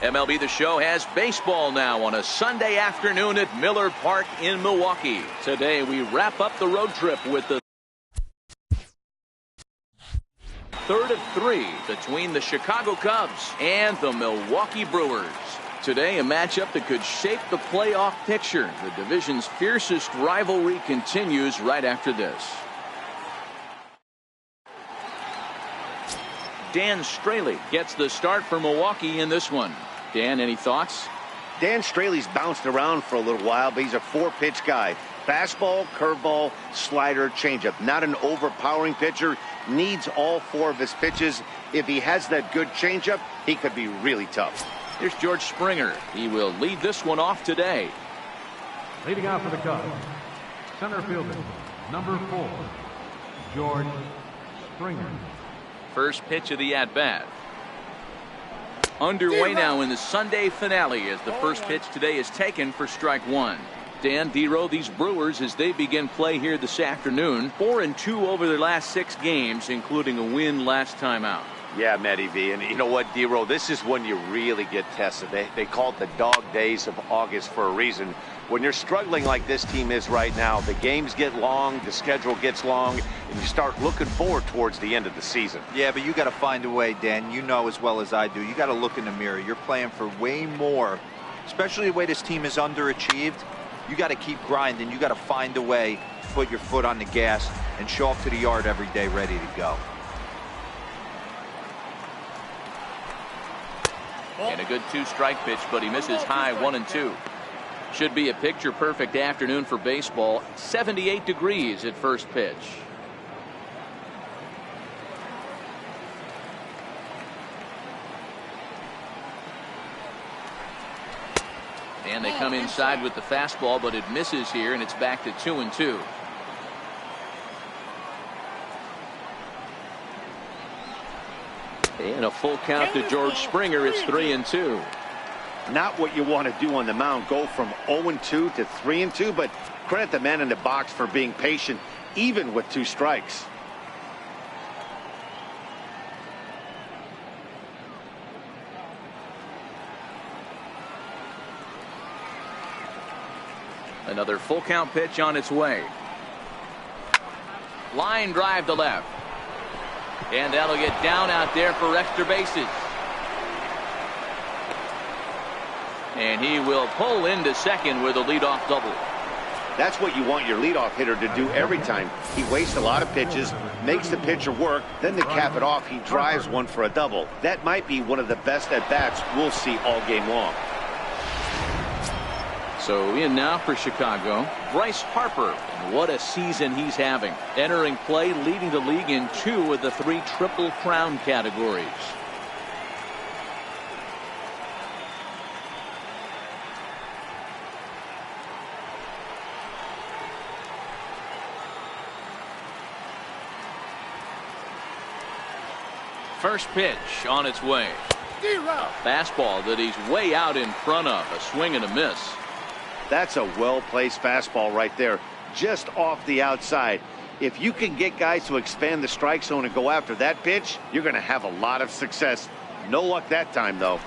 MLB The Show has baseball now on a Sunday afternoon at Miller Park in Milwaukee. Today we wrap up the road trip with the third of three between the Chicago Cubs and the Milwaukee Brewers. Today a matchup that could shape the playoff picture. The division's fiercest rivalry continues right after this. Dan Straley gets the start for Milwaukee in this one. Dan, any thoughts? Dan Straley's bounced around for a little while, but he's a four-pitch guy. Fastball, curveball, slider, changeup. Not an overpowering pitcher. Needs all four of his pitches. If he has that good changeup, he could be really tough. Here's George Springer. He will lead this one off today. Leading out for the Cubs, center fielder, number 4, George Springer. First pitch of the at-bat. Underway now in the Sunday finale as the first pitch today is taken for strike one. Dan, D-Row, these Brewers, as they begin play here this afternoon, 4-2 over their last 6 games, including a win last time out. Yeah, Matty V. And you know what, D-Row, this is when you really get tested. They call it the dog days of August for a reason. When you're struggling like this team is right now, the games get long, the schedule gets long, and you start looking forward towards the end of the season. Yeah, but you got to find a way, Dan. You know as well as I do. You got to look in the mirror. You're playing for way more, especially the way this team is underachieved. You got to keep grinding. You got to find a way to put your foot on the gas and show up to the yard every day ready to go. And a good 2-strike pitch, but he misses high 1-2. Should be a picture-perfect afternoon for baseball. 78 degrees at first pitch. And they come inside with the fastball, but it misses here, and it's back to 2-2. And a full count to George Springer. It's 3-2. Not what you want to do on the mound. Go from 0-2 to 3-2, but credit the man in the box for being patient, even with 2 strikes. Another full count pitch on its way. Line drive to left. And that'll get down out there for extra bases. And he will pull into second with a leadoff double. That's what you want your leadoff hitter to do every time. He wastes a lot of pitches, makes the pitcher work, then to cap it off, he drives one for a double. That might be one of the best at-bats we'll see all game long. So in now for Chicago, Bryce Harper. And what a season he's having. Entering play, leading the league in 2 of the 3 Triple Crown categories. First pitch on its way. A fastball that he's way out in front of. A swing and a miss. That's a well-placed fastball right there, just off the outside. If you can get guys to expand the strike zone and go after that pitch, you're going to have a lot of success. No luck that time, though.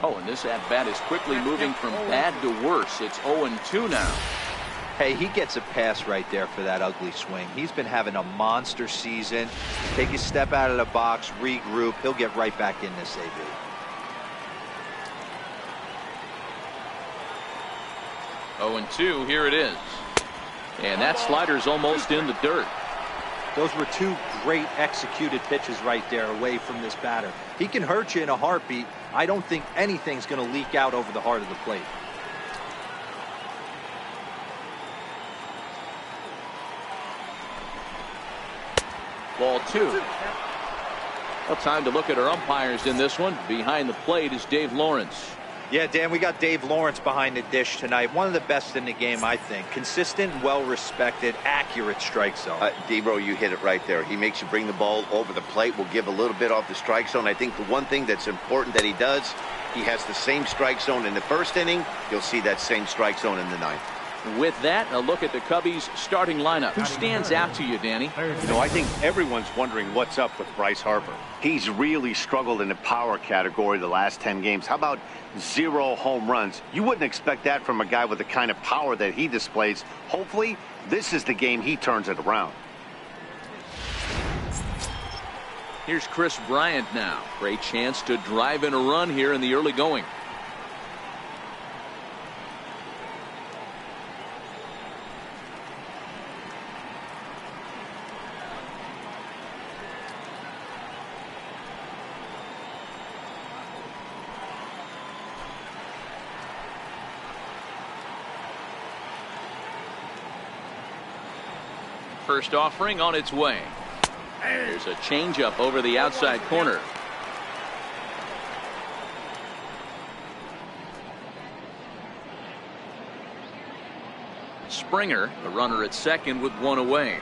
Oh, and this at-bat is quickly moving from bad to worse. It's 0-2 now. Hey, he gets a pass right there for that ugly swing. He's been having a monster season. Take a step out of the box, regroup. He'll get right back in this, AB. 0-2, here it is. And that slider's almost in the dirt. Those were 2 great executed pitches right there away from this batter. He can hurt you in a heartbeat. I don't think anything's going to leak out over the heart of the plate. Ball 2. Well, time to look at our umpires in this one. Behind the plate is Dave Lawrence. Yeah, Dan, we got Dave Lawrence behind the dish tonight. One of the best in the game, I think. Consistent, well-respected, accurate strike zone. D-Bro, you hit it right there. He makes you bring the ball over the plate. Will give a little bit off the strike zone. I think the one thing that's important that he does, he has the same strike zone in the first inning. You'll see that same strike zone in the 9th. With that, a look at the Cubbies starting lineup. Who stands out to you, Danny? You know, I think everyone's wondering what's up with Bryce Harper. He's really struggled in the power category the last 10 games. How about 0 home runs? You wouldn't expect that from a guy with the kind of power that he displays. Hopefully, this is the game he turns it around. Here's Chris Bryant now. Great chance to drive in a run here in the early going. First offering on its way. There's a changeup over the outside corner. Springer, the runner at second with 1 away.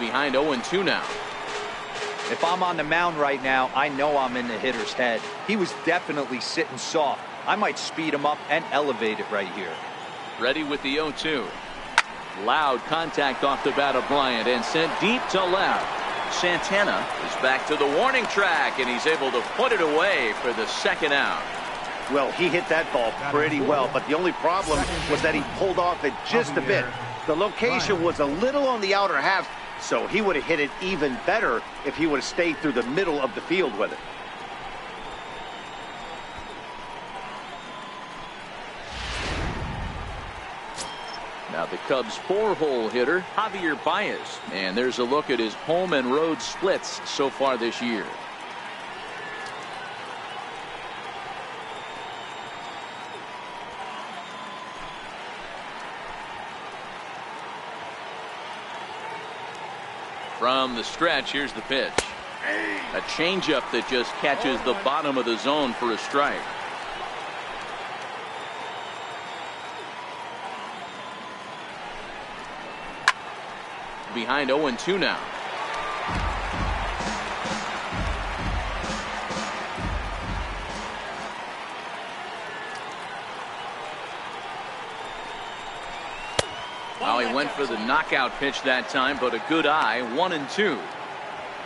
Behind 0-2 now. If I'm on the mound right now, I know I'm in the hitter's head. He was definitely sitting soft. I might speed him up and elevate it right here. Ready with the 0-2. Loud contact off the bat of Bryant and sent deep to left. Santana is back to the warning track, and he's able to put it away for the second out. Well, he hit that ball pretty well, but the only problem was that he pulled off it just a bit. The location was a little on the outer half, so he would have hit it even better if he would have stayed through the middle of the field with it. Now the Cubs' 4-hole hitter, Javier Baez. And there's a look at his home and road splits so far this year. From the stretch, here's the pitch. A changeup that just catches the bottom of the zone for a strike. Behind 0-2 now. Well, he went for the knockout pitch that time, but a good eye. 1-2.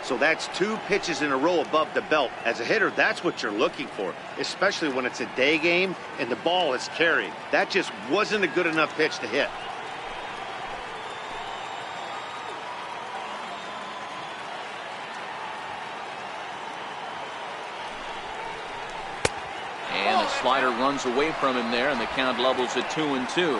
So that's 2 pitches in a row above the belt. As a hitter, that's what you're looking for, especially when it's a day game and the ball is carried. That just wasn't a good enough pitch to hit. Slider runs away from him there, and the count levels at 2-2.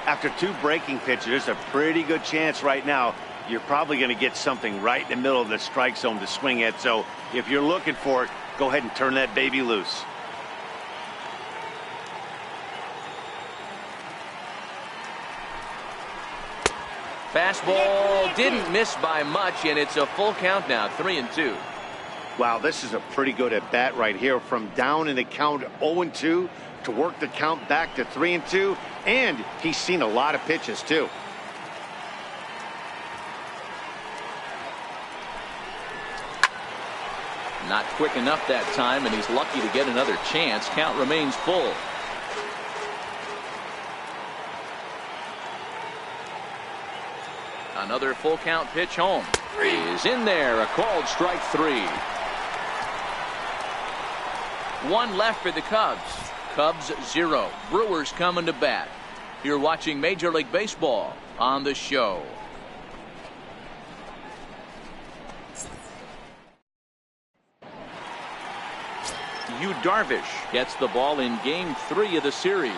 After 2 breaking pitches, there's a pretty good chance right now you're probably going to get something right in the middle of the strike zone to swing at. So if you're looking for it, go ahead and turn that baby loose. Fastball didn't miss by much, and it's a full count now, 3-2. Wow, this is a pretty good at bat right here. From down in the count 0-2 to work the count back to 3-2, and he's seen a lot of pitches too. Not quick enough that time, and he's lucky to get another chance. Count remains full. Another full count pitch home. Is in there. A called strike 3. 1 left for the Cubs. Cubs 0. Brewers coming to bat. You're watching Major League Baseball on the show. Yu Darvish gets the ball in game 3 of the series.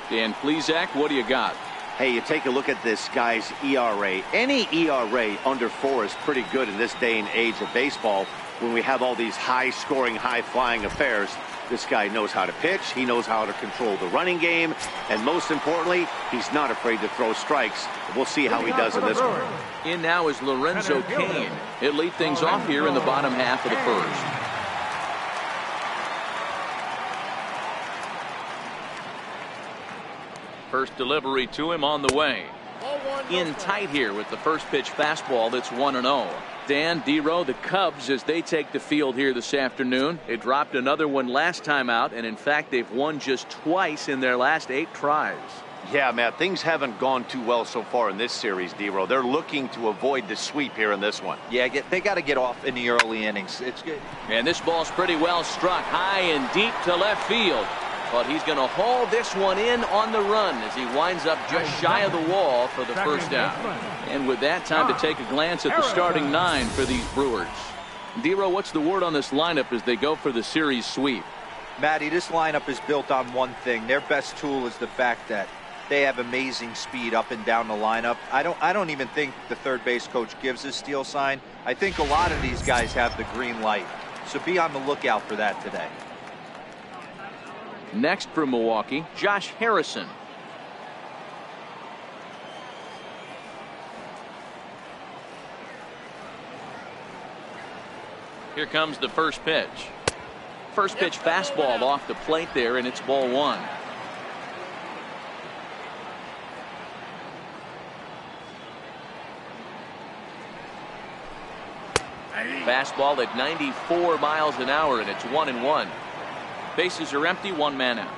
Dan Plesac, what do you got? Hey, you take a look at this guy's ERA. Any ERA under 4 is pretty good in this day and age of baseball when we have all these high-scoring, high-flying affairs. This guy knows how to pitch. He knows how to control the running game. And most importantly, he's not afraid to throw strikes. We'll see how he does in this one. In now is Lorenzo Cain. He'll lead things off here in the bottom half of the first. First delivery to him on the way. in tight here with the first pitch fastball that's 1-0. Dan, D-Row, the Cubs, as they take the field here this afternoon. They dropped another one last time out, and in fact they've won just twice in their last 8 tries. Yeah, Matt, things haven't gone too well so far in this series, D-Row. They're looking to avoid the sweep here in this one. Yeah, they got to get off in the early innings. It's good. And this ball's pretty well struck high and deep to left field. But he's going to haul this one in on the run as he winds up just shy of the wall for the first out. And with that, time to take a glance at the starting 9 for these Brewers. D-Row, what's the word on this lineup as they go for the series sweep? Matty, this lineup is built on one thing. Their best tool is the fact that they have amazing speed up and down the lineup. I don't even think the third base coach gives a steal sign. I think a lot of these guys have the green light. So be on the lookout for that today. Next for Milwaukee, Josh Harrison. Here comes the first pitch. First pitch fastball off the plate there, and it's ball 1. Fastball at 94 miles an hour, and it's 1-1. Bases are empty, 1 man out.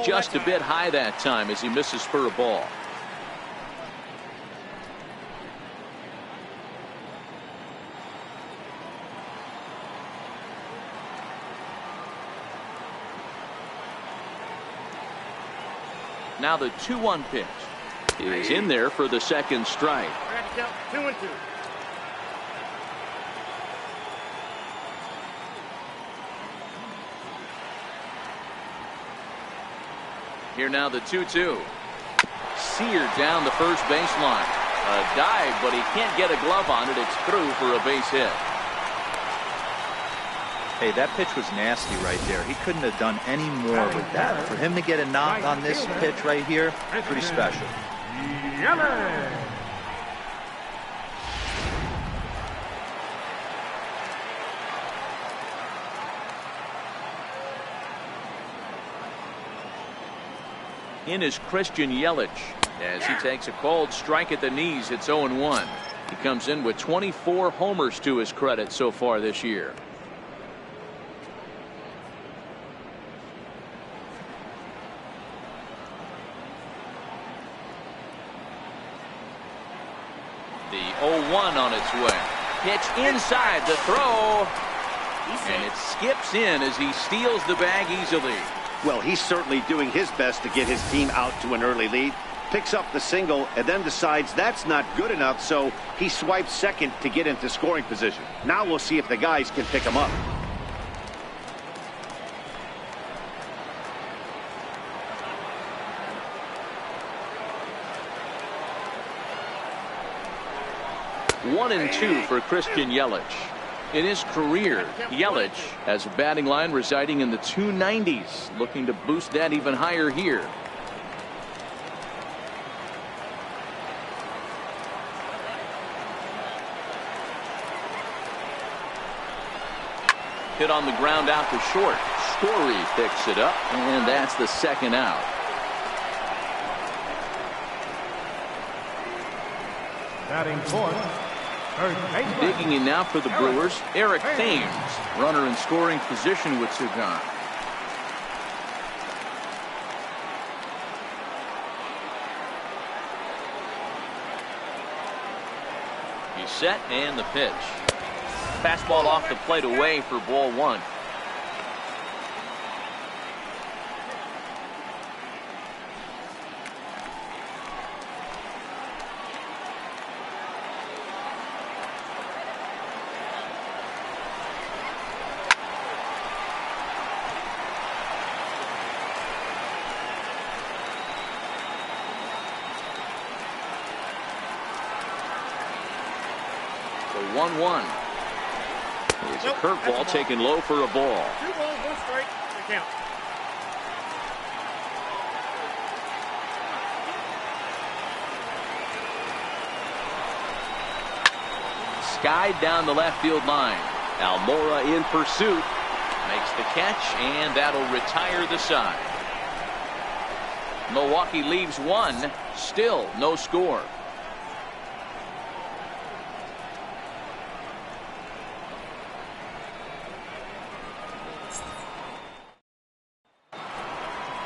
Just a bit high that time as he misses for a ball. Now the 2-1 pitch is in there for the second strike. 2-2. Here now the 2-2. Seared down the first baseline. A dive, but he can't get a glove on it. It's through for a base hit. Hey, that pitch was nasty right there. He couldn't have done any more with that. For him to get a knock on this pitch right here, pretty special. In is Christian Yelich as he takes a cold strike at the knees. It's 0-1. He comes in with 24 homers to his credit so far this year. The 0-1 on its way. Pitch inside, the throw, and it skips in as he steals the bag easily. Well, he's certainly doing his best to get his team out to an early lead. Picks up the single and then decides that's not good enough, so he swipes second to get into scoring position. Now we'll see if the guys can pick him up. One and 2 for Christian Yelich. In his career, Yelich has a batting line residing in the 290s, looking to boost that even higher here. Hit on the ground out to short. Story picks it up, and that's the second out. Batting fourth. Digging in now for the Brewers, Eric Thames, runner in scoring position with 2 gone. He's set and the pitch. Fastball off the plate away for ball 1. The 1-1. It's a curveball taken low for a ball. 2 balls, 1 strike. The count. Skied down the left field line. Almora in pursuit. Makes the catch, and that'll retire the side. Milwaukee leaves one, still no score.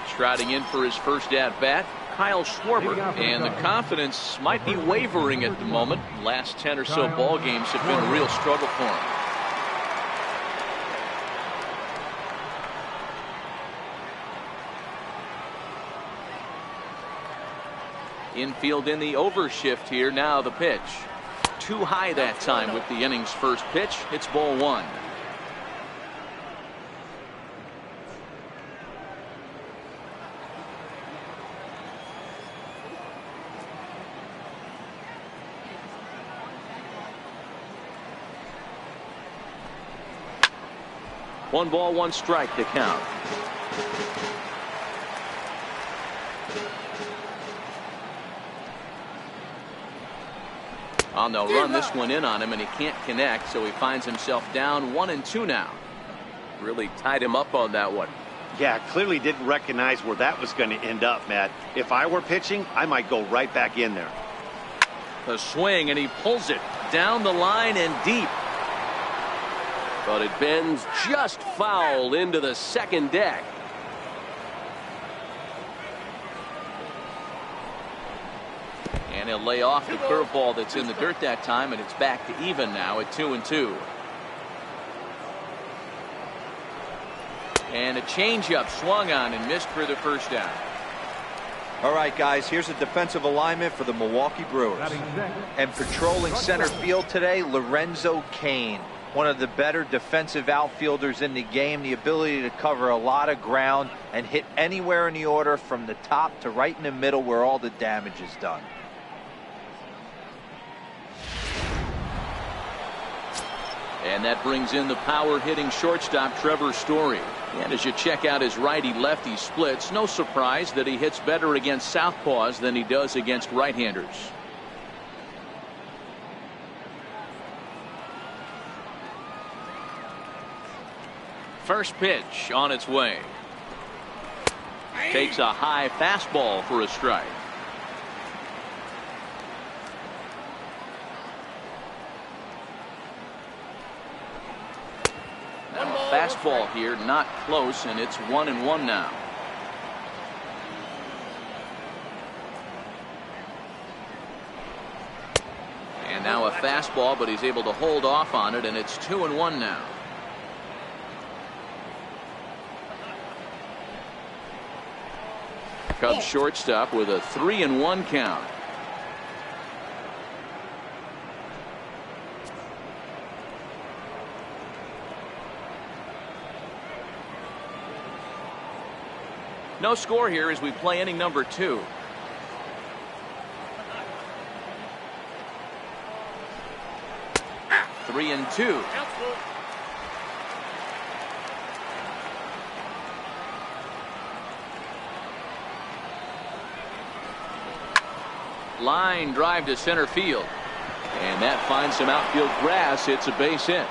Striding in for his first at-bat, Kyle Schwarber, and the confidence might be wavering at the moment. Last 10 or so ball games have been a real struggle for him. Infield in the overshift here. Now the pitch. Too high that time with the inning's first pitch. It's ball one. One ball, one strike to count. On the run this one in on him, and he can't connect, so he finds himself down 1-2 now. Really tied him up on that one. Yeah, clearly didn't recognize where that was going to end up, Matt. If I were pitching, I might go right back in there. The swing, and he pulls it down the line and deep. But it bends just foul into the second deck. And he'll lay off the curveball that's in the dirt that time, and it's back to even now at 2-2. And a changeup swung on and missed for the first down. All right, guys, here's a defensive alignment for the Milwaukee Brewers. And patrolling center field today, Lorenzo Cain. One of the better defensive outfielders in the game. The ability to cover a lot of ground and hit anywhere in the order from the top to right in the middle where all the damage is done. And that brings in the power-hitting shortstop Trevor Story. And as you check out his righty-lefty splits, no surprise that he hits better against southpaws than he does against right-handers. First pitch on its way. Takes a high fastball for a strike. Fastball here, not close, and it's 1-1 now. And now a fastball, but he's able to hold off on it, and it's 2-1 now. Cubs shortstop with a 3-1 count. No score here as we play inning number 2. Three and 2. Line drive to center field. And that finds some outfield grass. It's a base hit.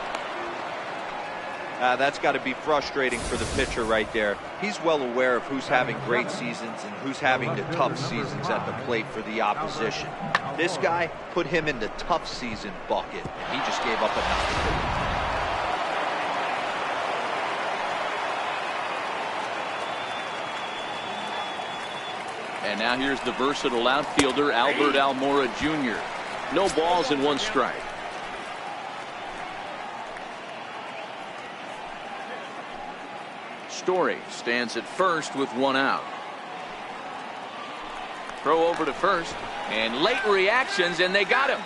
That's got to be frustrating for the pitcher right there. He's well aware of who's having great seasons and who's having the tough seasons at the plate for the opposition. This guy put him in the tough season bucket, and he just gave up a knock. And now here's the versatile outfielder Albert Almora Jr. No balls and one strike. Story stands at first with one out. Throw over to first, and late reactions, and they got him.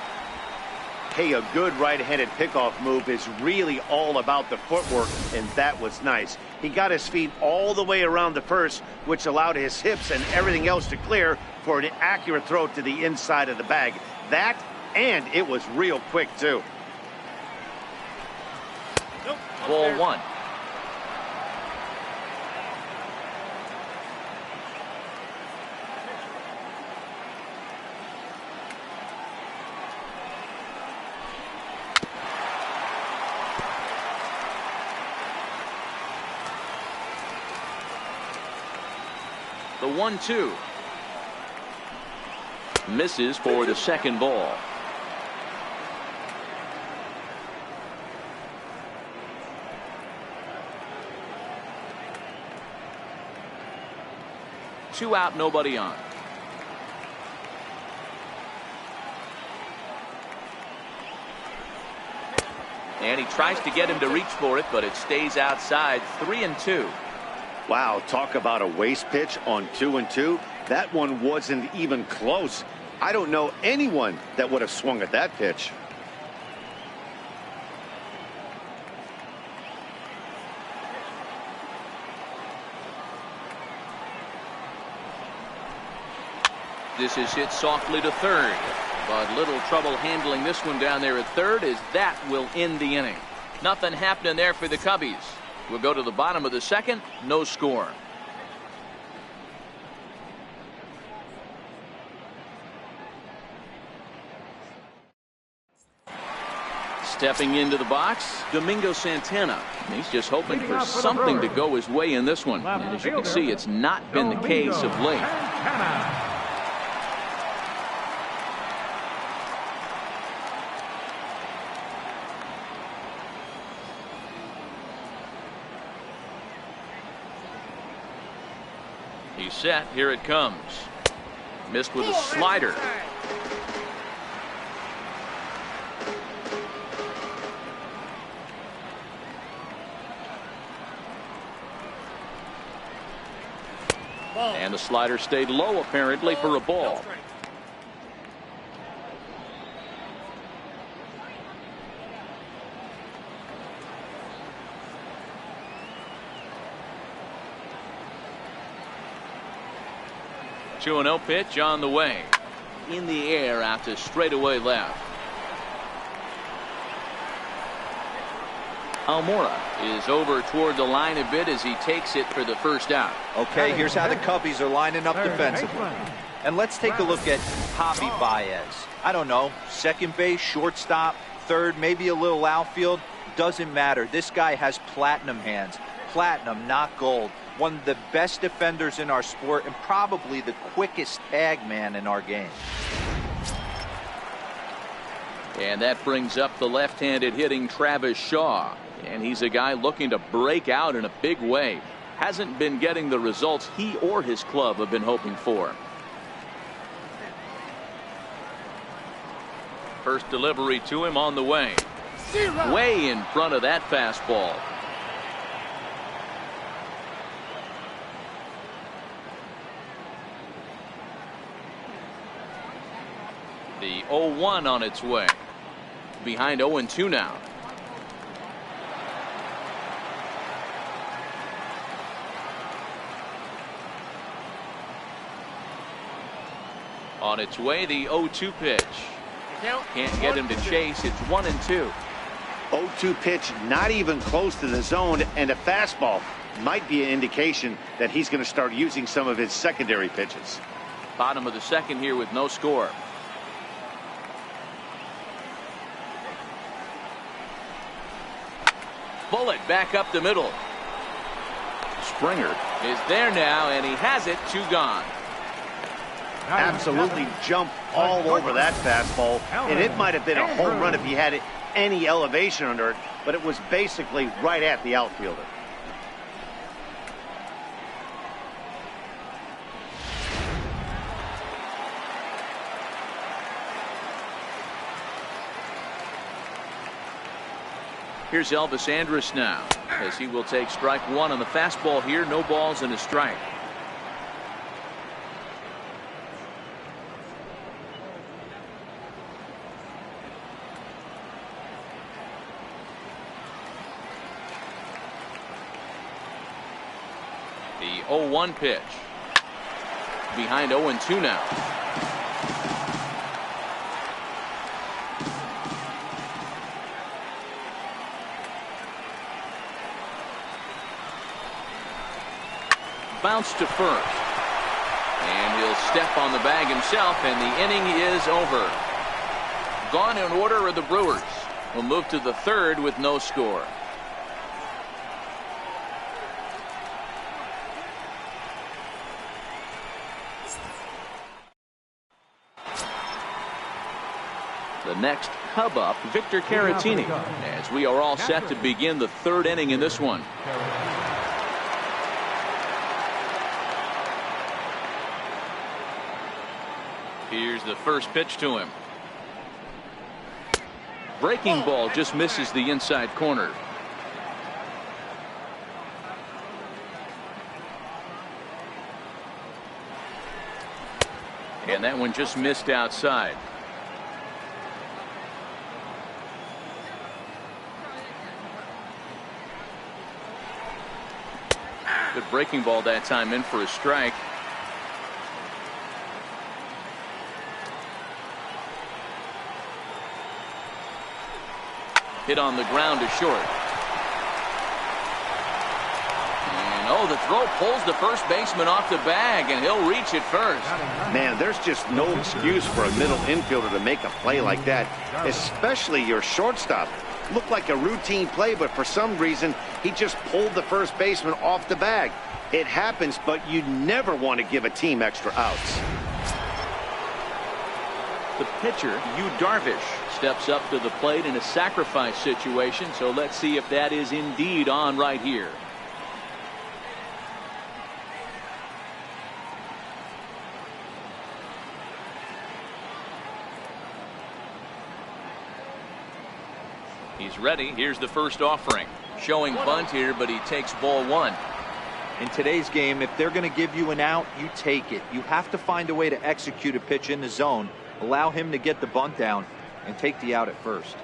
Hey, a good right-handed pickoff move is really all about the footwork, and that was nice. He got his feet all the way around the first, which allowed his hips and everything else to clear for an accurate throw to the inside of the bag. That, and it was real quick, too. Ball one. The 1-2. Misses for the second ball. Two out, nobody on. And he tries to get him to reach for it, but it stays outside. 3-2. Wow, talk about a waste pitch on 2-2. That one wasn't even close. I don't know anyone that would have swung at that pitch. This is hit softly to third, but little trouble handling this one down there at third, as that will end the inning. Nothing happening there for the Cubbies. We'll go to the bottom of the second. No score. Stepping into the box, Domingo Santana. He's just hoping for something to go his way in this one. And as you can see, it's not been the case of late. He's set. Here it comes. Missed with a slider. And the slider stayed low, apparently, for a ball. Two and 0 pitch on the way. In the air out to straightaway left. Almora is over toward the line a bit as he takes it for the first out. Okay, here's how the Cubbies are lining up defensively. And let's take a look at Javi Baez. I don't know, second base, shortstop, third, maybe a little outfield. Doesn't matter. This guy has platinum hands. Platinum, not gold. One of the best defenders in our sport and probably the quickest tag man in our game. And that brings up the left-handed hitting Travis Shaw. And he's a guy looking to break out in a big way. Hasn't been getting the results he or his club have been hoping for. First delivery to him on the way. Way in front of that fastball. The 0-1 on its way. Behind 0-2 now. On its way, the 0-2 pitch. Can't get him to chase. It's 1-2. 0-2 pitch, not even close to the zone, and a fastball might be an indication that he's going to start using some of his secondary pitches. Bottom of the second here with no score. Bullet back up the middle. Springer is there now, and he has it. 2 gone. Absolutely jumped all over that fastball, and it might have been a home run if he had any elevation under it, but it was basically right at the outfielder. Here's Elvis Andrus now, as he will take strike 1 on the fastball here. No balls and a strike. The 0-1 pitch. Behind 0-2 now. Bounce to first. And he'll step on the bag himself, and the inning is over. Gone in order are the Brewers. Will move to the third with no score. The next Cub up, Victor Caratini, as we are all set to begin the third inning in this one. Here's the first pitch to him. Breaking ball just misses the inside corner. And that one just missed outside. Good breaking ball that time, in for a strike. Hit on the ground to short. And oh, the throw pulls the first baseman off the bag, and he'll reach it first. Man, there's just no excuse for a middle infielder to make a play like that, especially your shortstop. Looked like a routine play, but for some reason, he just pulled the first baseman off the bag. It happens, but you never want to give a team extra outs. The pitcher, Yu Darvish, steps up to the plate in a sacrifice situation, so let's see if that is indeed on right here. He's ready. Here's the first offering. Showing bunt here, but he takes ball one. In today's game, if they're going to give you an out, you take it. You have to find a way to execute a pitch in the zone, allow him to get the bunt down, and take the out at first.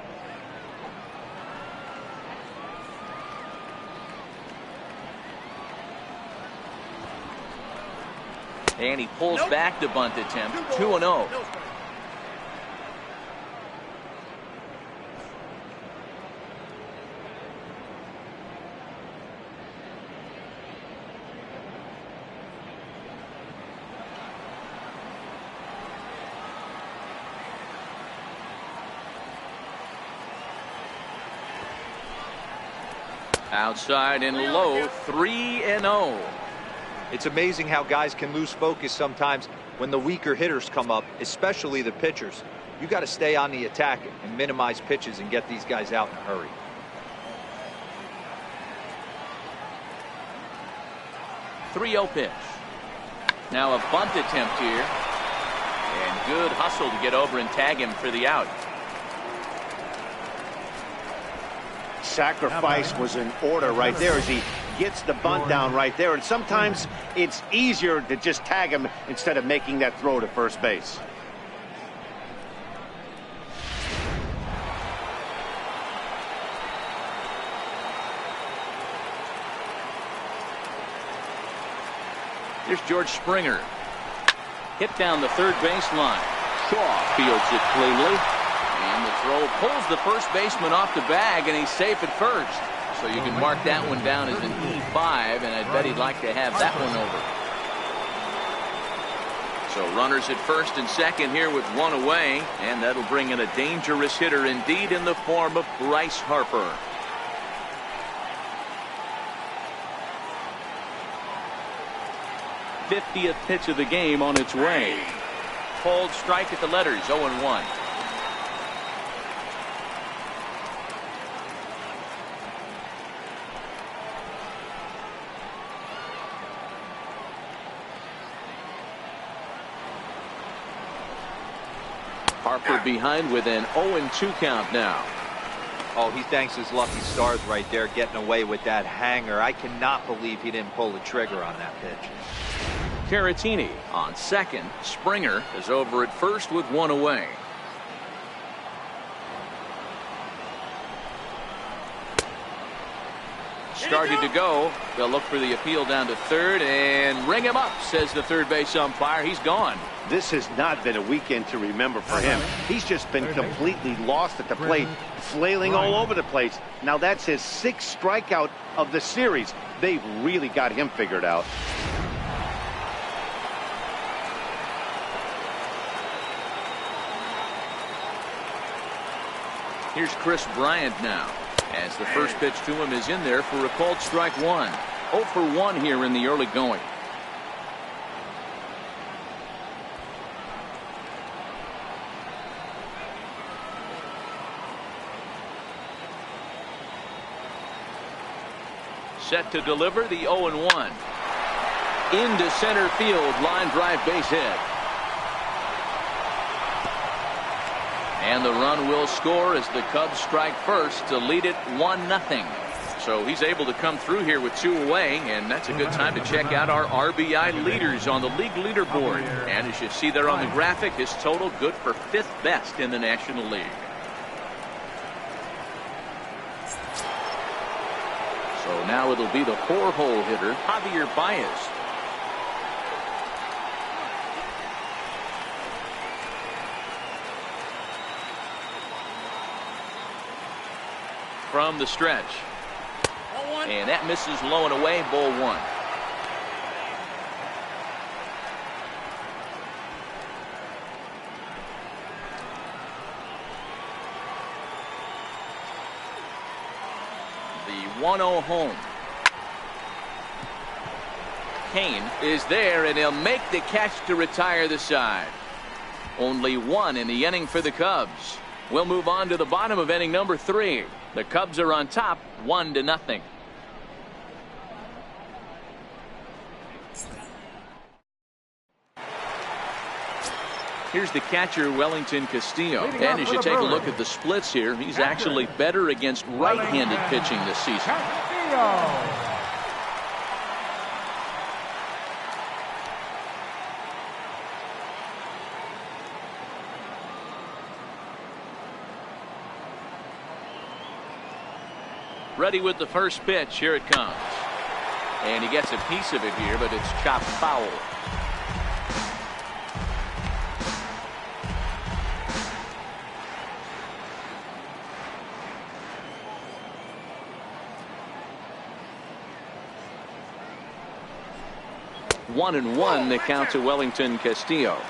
And he pulls back the bunt attempt. 2-0. Outside and low, 3-0. It's amazing how guys can lose focus sometimes when the weaker hitters come up, especially the pitchers. You got to stay on the attack and minimize pitches and get these guys out in a hurry. .30 pitch. Now a bunt attempt here. And good hustle to get over and tag him for the out. Sacrifice was in order right there as he gets the bunt down right there. And sometimes it's easier to just tag him instead of making that throw to first base. Here's George Springer. Hit down the third baseline. Shaw fields it cleanly. And the throw pulls the first baseman off the bag, and he's safe at first. So you can mark that one down as an E5, and I bet he'd like to have that one over. So runners at first and second here with one away, and that'll bring in a dangerous hitter indeed in the form of Bryce Harper. '50th pitch of the game on its way. Cold strike at the letters, 0-1. Harper behind with an 0-2 count now. Oh, he thanks his lucky stars right there, getting away with that hanger. I cannot believe he didn't pull the trigger on that pitch. Caratini on second. Springer is over at first with one away. Started to go. They'll look for the appeal down to third and ring him up, says the third base umpire. He's gone. This has not been a weekend to remember for him. He's just been completely lost at the plate, flailing all over the place. Now that's his 6th strikeout of the series. They've really got him figured out. Here's Chris Bryant now, as the first pitch to him is in there for a called strike one. 0 for 1 here in the early going. set to deliver the 0-1. Into center field, line drive base hit. And the run will score as the Cubs strike first to lead it 1-0. So he's able to come through here with 2 away, and that's a good time to check out our RBI leaders on the league leaderboard. And as you see there on the graphic, his total good for 5th best in the National League. So now it'll be the 4-hole hitter, Javier Baez. From the stretch. And that misses low and away, ball 1. The 1-0 home. Kane is there, and he'll make the catch to retire the side. Only 1 in the inning for the Cubs. We'll move on to the bottom of inning number 3. The Cubs are on top 1-0. Here's the catcher, Wellington Castillo. And as you take a look at the splits here, he's actually better against right-handed pitching this season. Ready with the first pitch. Here it comes. And he gets a piece of it here, but it's chopped foul. One and one, the count to Wellington Castillo.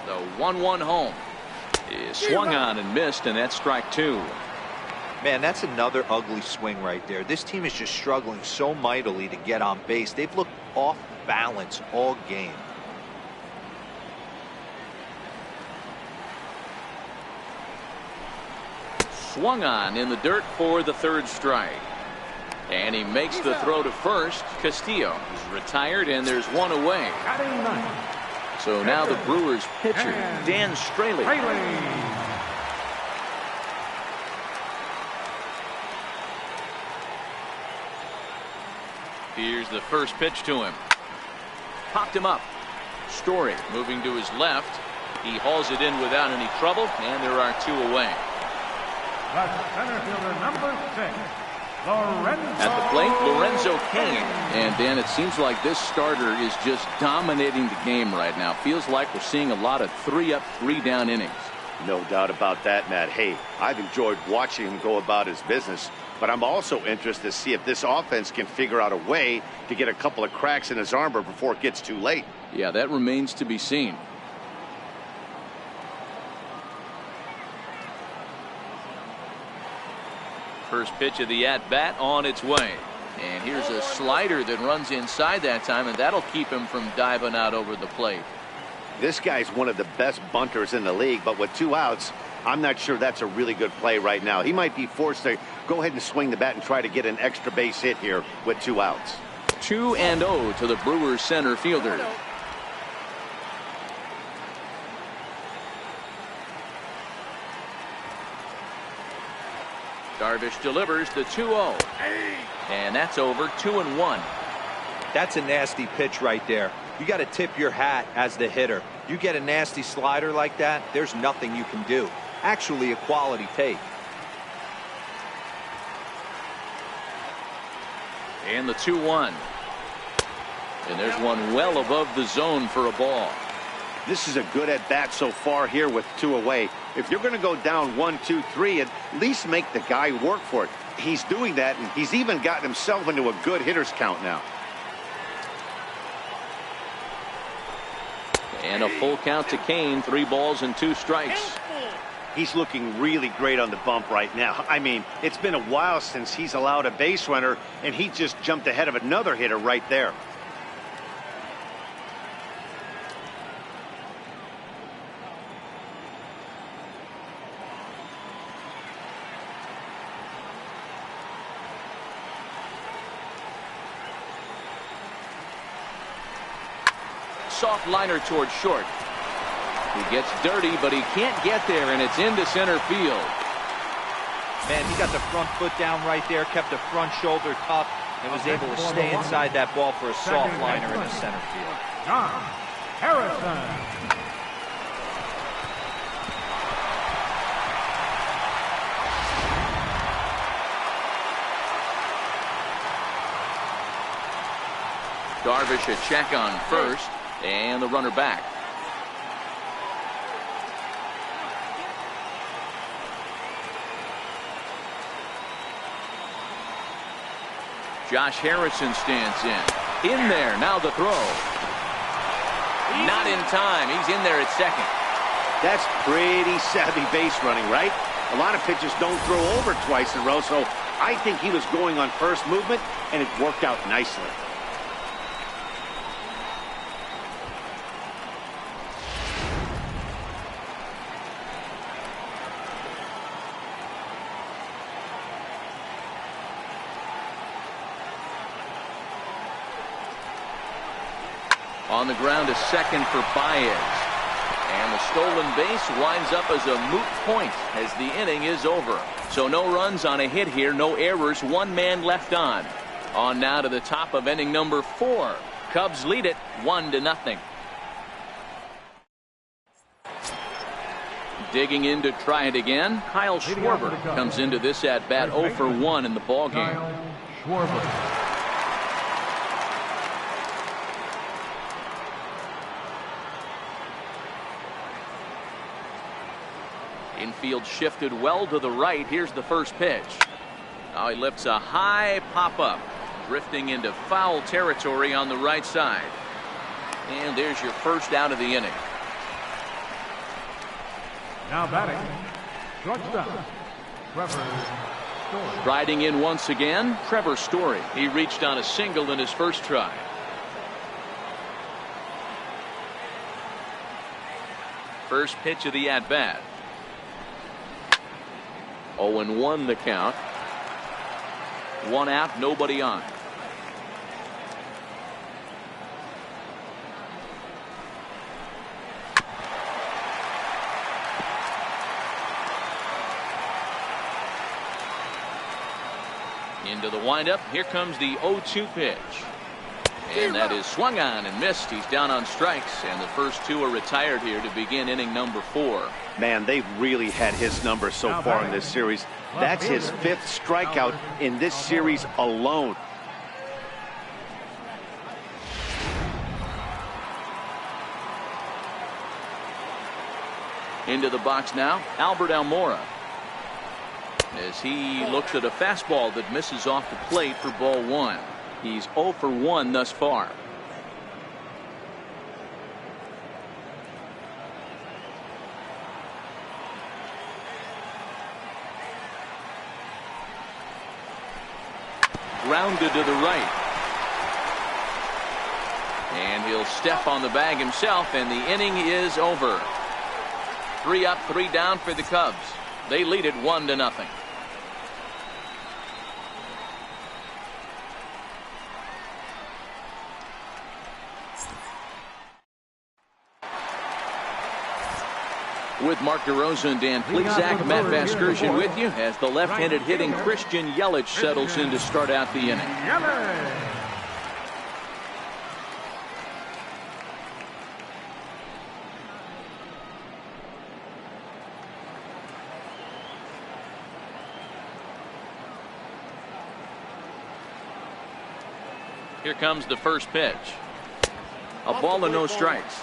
The 1-1 home is swung on and missed, and that's strike 2. Man, that's another ugly swing right there. This team is just struggling so mightily to get on base. They've looked off balance all game. Swung on in the dirt for the 3rd strike. And he makes the throw to first. Castillo is retired, and there's 1 away. So now the Brewers pitcher, Dan Straley. Here's the first pitch to him. Popped him up. Story moving to his left. He hauls it in without any trouble, and there are 2 away. The center fielder, number 6, Lorenzo. At the plate, Lorenzo Kane. And Dan, it seems like this starter is just dominating the game right now. Feels like we're seeing a lot of 3-up, 3-down innings. No doubt about that, Matt. Hey, I've enjoyed watching him go about his business, but I'm also interested to see if this offense can figure out a way to get a couple of cracks in his armor before it gets too late. Yeah, that remains to be seen. First pitch of the at-bat on its way. And here's a slider that runs inside that time, and that'll keep him from diving out over the plate. This guy's one of the best bunters in the league, but with 2 outs, I'm not sure that's a really good play right now. He might be forced to go ahead and swing the bat and try to get an extra base hit here with 2 outs. 2-0 to the Brewers center fielder. Darvish delivers the 2-0. And that's over 2-1. That's a nasty pitch right there. You got to tip your hat as the hitter. You get a nasty slider like that, there's nothing you can do. Actually a quality take. And the 2-1. And there's one well above the zone for a ball. This is a good at bat so far here with 2 away. If you're going to go down 1, 2, 3, at least make the guy work for it. He's doing that, and he's even gotten himself into a good hitter's count now. And a full count to Kane. 3 balls and 2 strikes. He's looking really great on the bump right now. I mean, it's been a while since he's allowed a base runner, and he just jumped ahead of another hitter right there. Soft liner towards short. He gets dirty, but he can't get there, and it's into center field. Man, he got the front foot down right there, kept the front shoulder tough, and was able to stay inside that ball for a soft liner in the center field. John Harrison. Darvish a check on first, and the runner back. Josh Harrison stands in. In there, now the throw. Not in time. He's in there at second. That's pretty savvy base running, right? A lot of pitchers don't throw over twice in a row, so I think he was going on first movement, and it worked out nicely. On the ground to second for Baez. And the stolen base winds up as a moot point as the inning is over. So no runs on a hit here, no errors, one man left on. On now to the top of inning number 4. Cubs lead it 1-0. Digging in to try it again, Kyle Schwarber comes into this at bat 0 for 1 in the ballgame. Kyle Schwarber. Infield shifted well to the right. Here's the first pitch. Now he lifts a high pop-up, drifting into foul territory on the right side. And there's your first out of the inning. Now batting, shortstop, Trevor Story. Riding in once again, Trevor Story. He reached on a single in his first try. First pitch of the at-bat. 0-1 the count. One out, nobody on. Into the windup. Here comes the 0-2 pitch. And that is swung on and missed. He's down on strikes, and the first two are retired here to begin inning number 4. Man, they've really had his number so far in this series. That's his 5th strikeout in this series alone. Into the box now, Albert Almora. As he looks at a fastball that misses off the plate for ball 1. He's 0 for 1 thus far. Grounded to the right. And he'll step on the bag himself, and the inning is over. 3 up, 3 down for the Cubs. They lead it 1-0. With Mark DeRosa and Dan Plesac, Matt Vasgersian with you as the left-handed hitting Christian Yelich settles in to start out the inning. Here comes the first pitch. A ball and no strikes.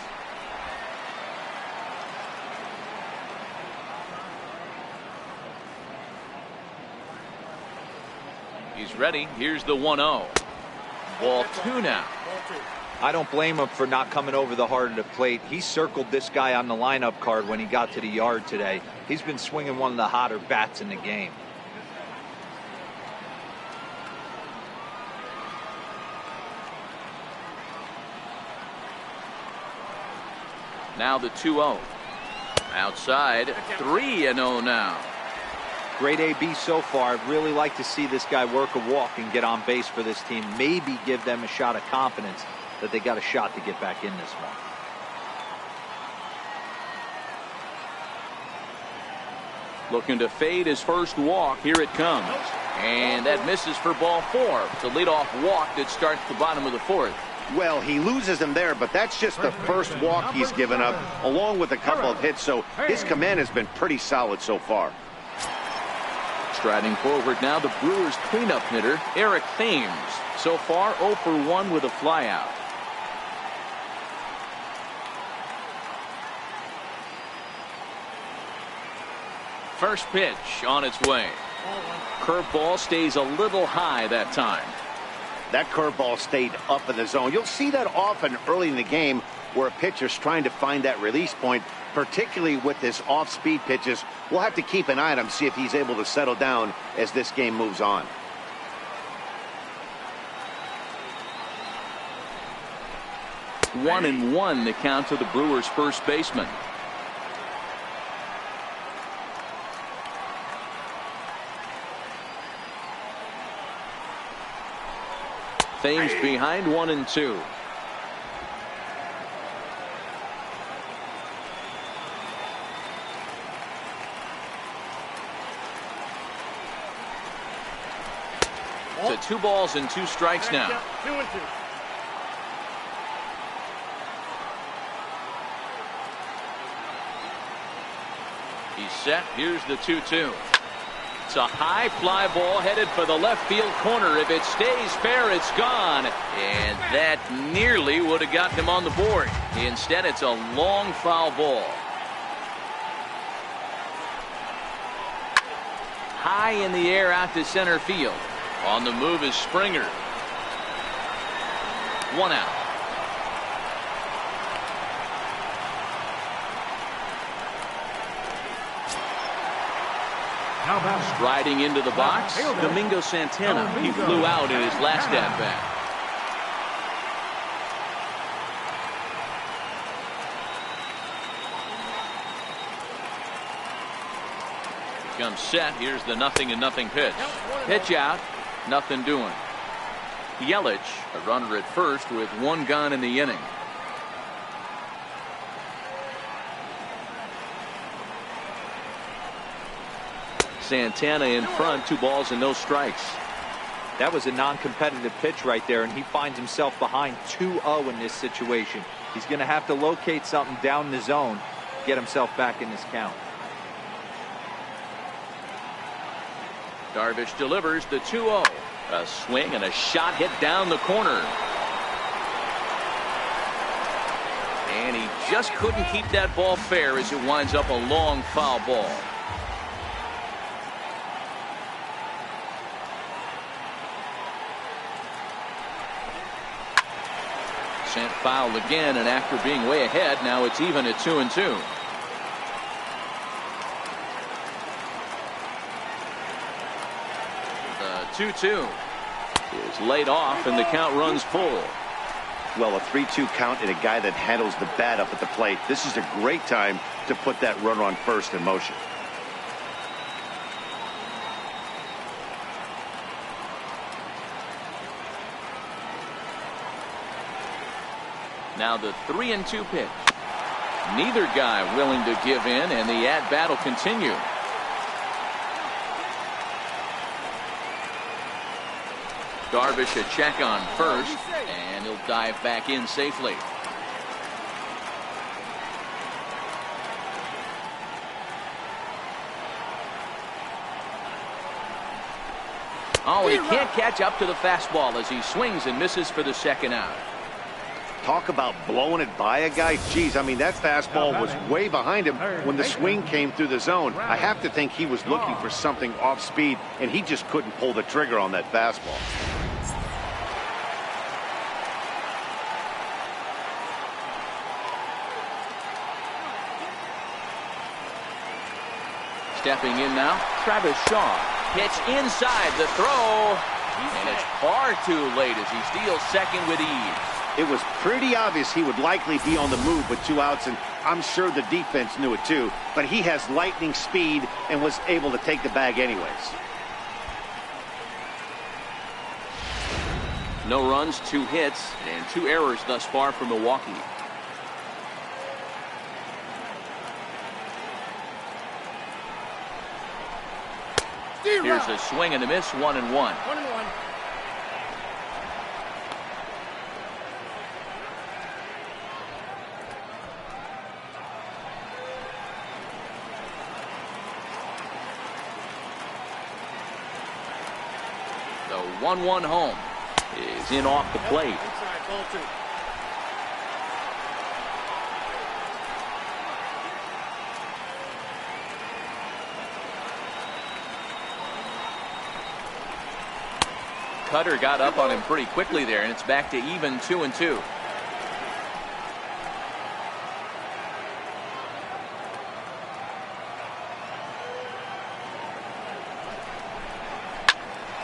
He's ready. Here's the 1-0. Ball 2 now. I don't blame him for not coming over the heart of the plate. He circled this guy on the lineup card when he got to the yard today. He's been swinging one of the hotter bats in the game. Now the 2-0. Outside, 3-0 now. Great AB so far. I'd really like to see this guy work a walk and get on base for this team. Maybe give them a shot of confidence that they got a shot to get back in this one. Looking to fade his first walk. Here it comes. And that misses for ball 4. It's a leadoff walk that starts the bottom of the 4th. Well, he loses him there, but that's just the first walk he's given up, along with a couple of hits, so his command has been pretty solid so far. Striding forward now, the Brewers cleanup hitter, Eric Thames. So far, 0 for 1 with a flyout. First pitch on its way. Curveball stays a little high that time. That curveball stayed up in the zone. You'll see that often early in the game where a pitcher's trying to find that release point, particularly with this off-speed pitches. We'll have to keep an eye on him, see if he's able to settle down as this game moves on. One and one the count to the Brewers' first baseman. Thames behind 1-2. To 2 balls and 2 strikes now. 2-2. He's set. Here's the 2-2. It's a high fly ball headed for the left field corner. If it stays fair, it's gone. And that nearly would have got him on the board. Instead, it's a long foul ball. High in the air out to center field. On the move is Springer. 1 out. Striding into the box, Domingo Santana. He flew out in his last at-bat. Comes set. Here's the 0-0 pitch. Pitch out. Nothing doing. Yelich, a runner at first with 1 gone in the inning. Santana in front, 2 balls and no strikes. That was a non-competitive pitch right there, and he finds himself behind 2-0 in this situation. He's going to have to locate something down the zone, get himself back in this count. Darvish delivers the 2-0. A swing and a shot hit down the corner. And he just couldn't keep that ball fair as it winds up a long foul ball. Sent foul again, and after being way ahead, now it's even at 2-2. The 2-2 is laid off, and the count runs full. Well, a 3-2 count and a guy that handles the bat up at the plate. This is a great time to put that runner on first in motion. Now the 3-2 pitch. Neither guy willing to give in, and the at-bat will continue. Darvish a check on first, and he'll dive back in safely. Oh, he can't catch up to the fastball as he swings and misses for the 2nd out. Talk about blowing it by a guy. Geez, I mean, that fastball was way behind him when the swing came through the zone. I have to think he was looking for something off speed, and he just couldn't pull the trigger on that fastball. Stepping in now, Travis Shaw. Pitch inside the throw. And it's far too late as he steals second with ease. It was pretty obvious he would likely be on the move with 2 outs, and I'm sure the defense knew it too. But he has lightning speed and was able to take the bag anyways. No runs, 2 hits, and 2 errors thus far for Milwaukee. Here's a swing and a miss, 1-1. 1-1. The 1-1 home is in off the plate. Inside, ball 2. Cutter got up on him pretty quickly there, and it's back to even 2-2.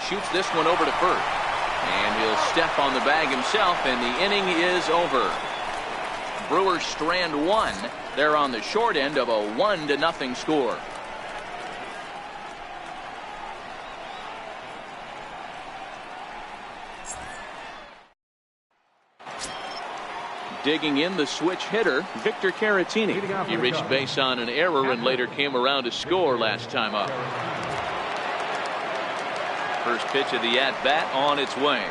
Shoots this one over to first. And he'll step on the bag himself, and the inning is over. Brewers strand 1. They're on the short end of a 1-0 score. Digging in, the switch hitter, Victor Caratini. He reached base on an error and later came around to score last time up. First pitch of the at-bat on its way.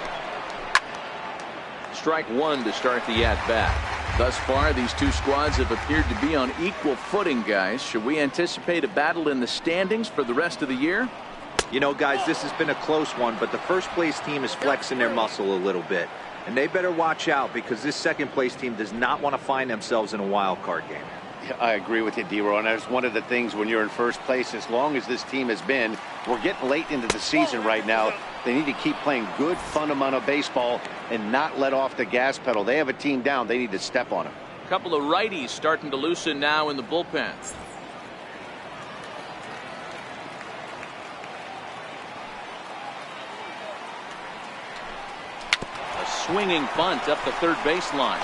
Strike 1 to start the at-bat. Thus far, these two squads have appeared to be on equal footing, guys. Should we anticipate a battle in the standings for the rest of the year? You know, guys, this has been a close one, but the first place team is flexing their muscle a little bit. And they better watch out, because this second place team does not want to find themselves in a wild card game. Yeah, I agree with you, D-Roy, and that's one of the things when you're in first place, as long as this team has been, we're getting late into the season right now. They need to keep playing good fundamental baseball and not let off the gas pedal. They have a team down. They need to step on them. A couple of righties starting to loosen now in the bullpen. Swinging bunt up the third baseline.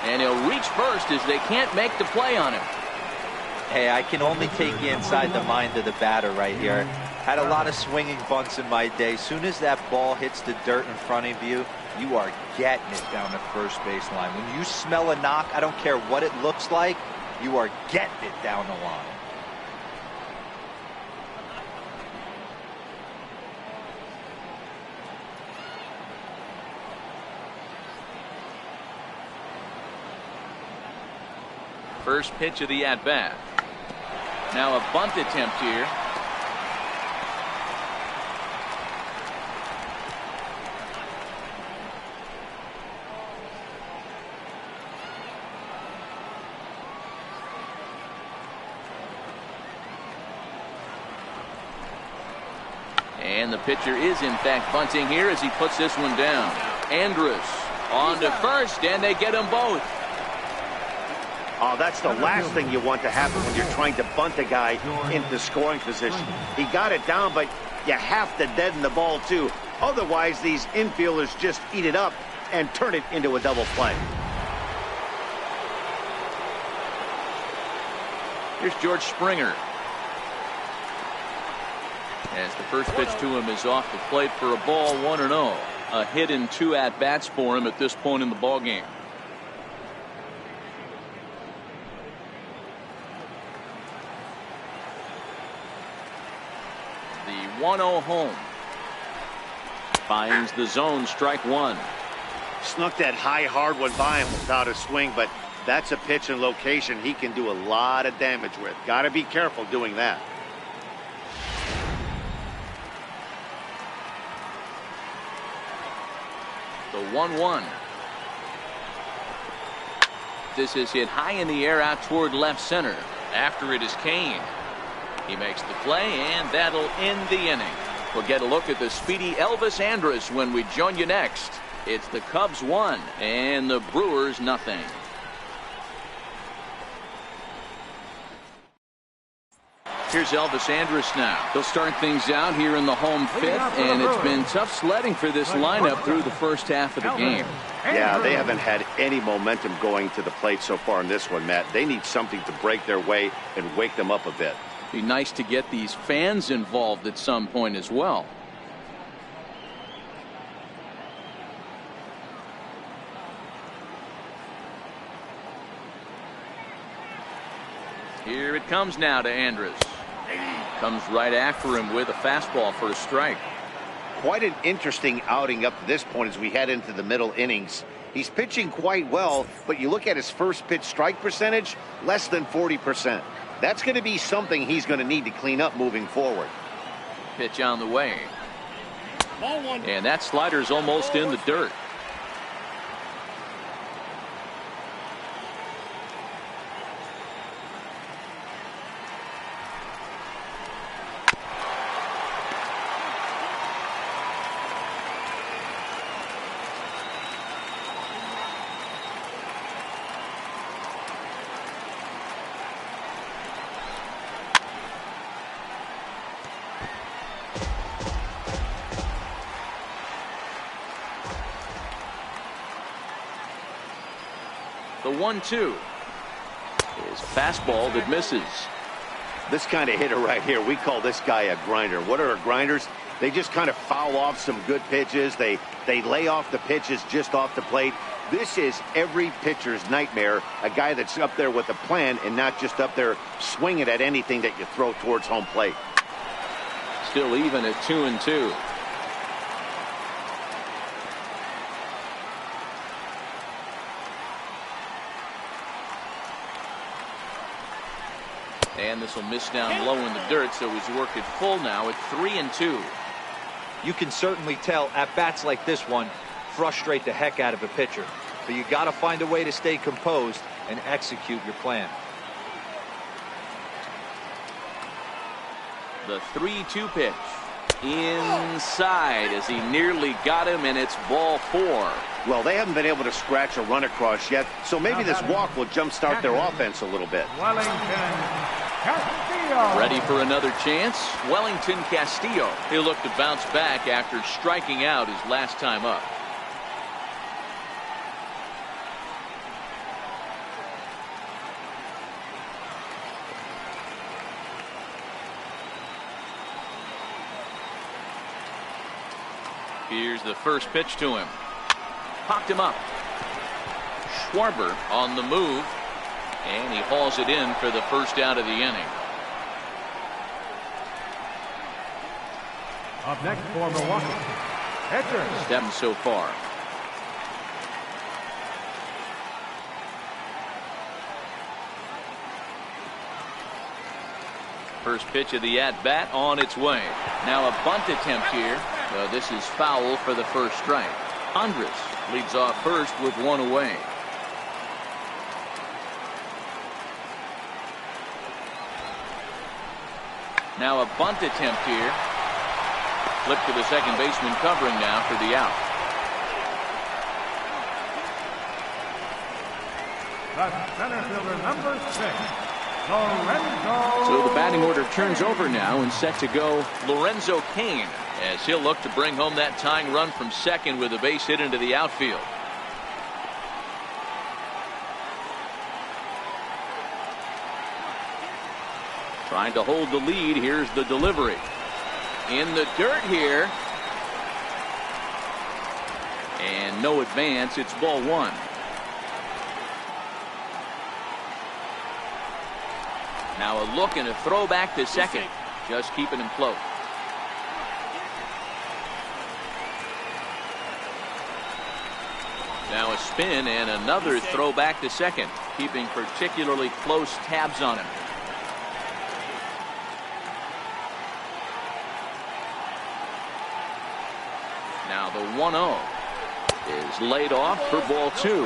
And he'll reach first as they can't make the play on him. Hey, I can only take you inside the mind of the batter right here. Had a lot of swinging bunts in my day. Soon as that ball hits the dirt in front of you, you are getting it down the first baseline. When you smell a knock, I don't care what it looks like, you are getting it down the line. First pitch of the at-bat. Now a bunt attempt here. And the pitcher is in fact bunting here as he puts this one down. Andrus on to first, and they get them both. Oh, that's the last thing you want to happen when you're trying to bunt a guy into scoring position. He got it down, but you have to deaden the ball too. Otherwise, these infielders just eat it up and turn it into a double play. Here's George Springer. As the first pitch to him is off the plate for a ball, 1-0. A hit in 2 at-bats for him at this point in the ballgame. The 1-0 home. Finds the zone, strike 1. Snuck that high hard one by him without a swing, but that's a pitch and location he can do a lot of damage with. Got to be careful doing that. The 1-1. This is hit high in the air out toward left center. After it is Kane. He makes the play, and that'll end the inning. We'll get a look at the speedy Elvis Andrus when we join you next. It's the Cubs 1 and the Brewers nothing. Here's Elvis Andrus now. They'll start things out here in the home fifth, and it's been tough sledding for this lineup through the first half of the game. Yeah, they haven't had any momentum going to the plate so far in this one, Matt. They need something to break their way and wake them up a bit. Be nice to get these fans involved at some point as well. Here it comes now to Andrus. Comes right after him with a fastball for a strike. Quite an interesting outing up to this point as we head into the middle innings. He's pitching quite well, but you look at his first pitch strike percentage, less than 40%. That's going to be something he's going to need to clean up moving forward. Pitch on the way. And that slider's almost in the dirt. The 1-2 is a fastball that misses. This kind of hitter right here, we call this guy a grinder. What are grinders? They just kind of foul off some good pitches. They lay off the pitches just off the plate. This is every pitcher's nightmare, a guy that's up there with a plan and not just up there swinging at anything that you throw towards home plate. Still even at 2-2. And this will miss down low in the dirt, so he's worked it full now at 3-2. You can certainly tell at bats like this one frustrate the heck out of a pitcher. But you got to find a way to stay composed and execute your plan. The 3-2 pitch. Inside as he nearly got him, and it's ball 4. Well, they haven't been able to scratch a run across yet, so maybe this walk will jumpstart their offense a little bit. Ready for another chance? Wellington Castillo. He'll look to bounce back after striking out his last time up. Here's the first pitch to him. Popped him up. Schwarber on the move, and he hauls it in for the first out of the inning. Up next for Milwaukee, pitcher. 7 so far. First pitch of the at-bat on its way. Now a bunt attempt here. This is foul for the first strike. Andrus leads off first with 1 away. Now a bunt attempt here. Flip to the second baseman covering now for the out. The center fielder, number 6, Lorenzo. So the batting order turns over now and set to go Lorenzo Cain, as he'll look to bring home that tying run from second with a base hit into the outfield. Trying to hold the lead. Here's the delivery. In the dirt here. And no advance. It's ball 1. Now a look and a throw back to second. Just keeping him close. Now a spin and another throw back to second, keeping particularly close tabs on him. Now the 1-0 is laid off for ball 2.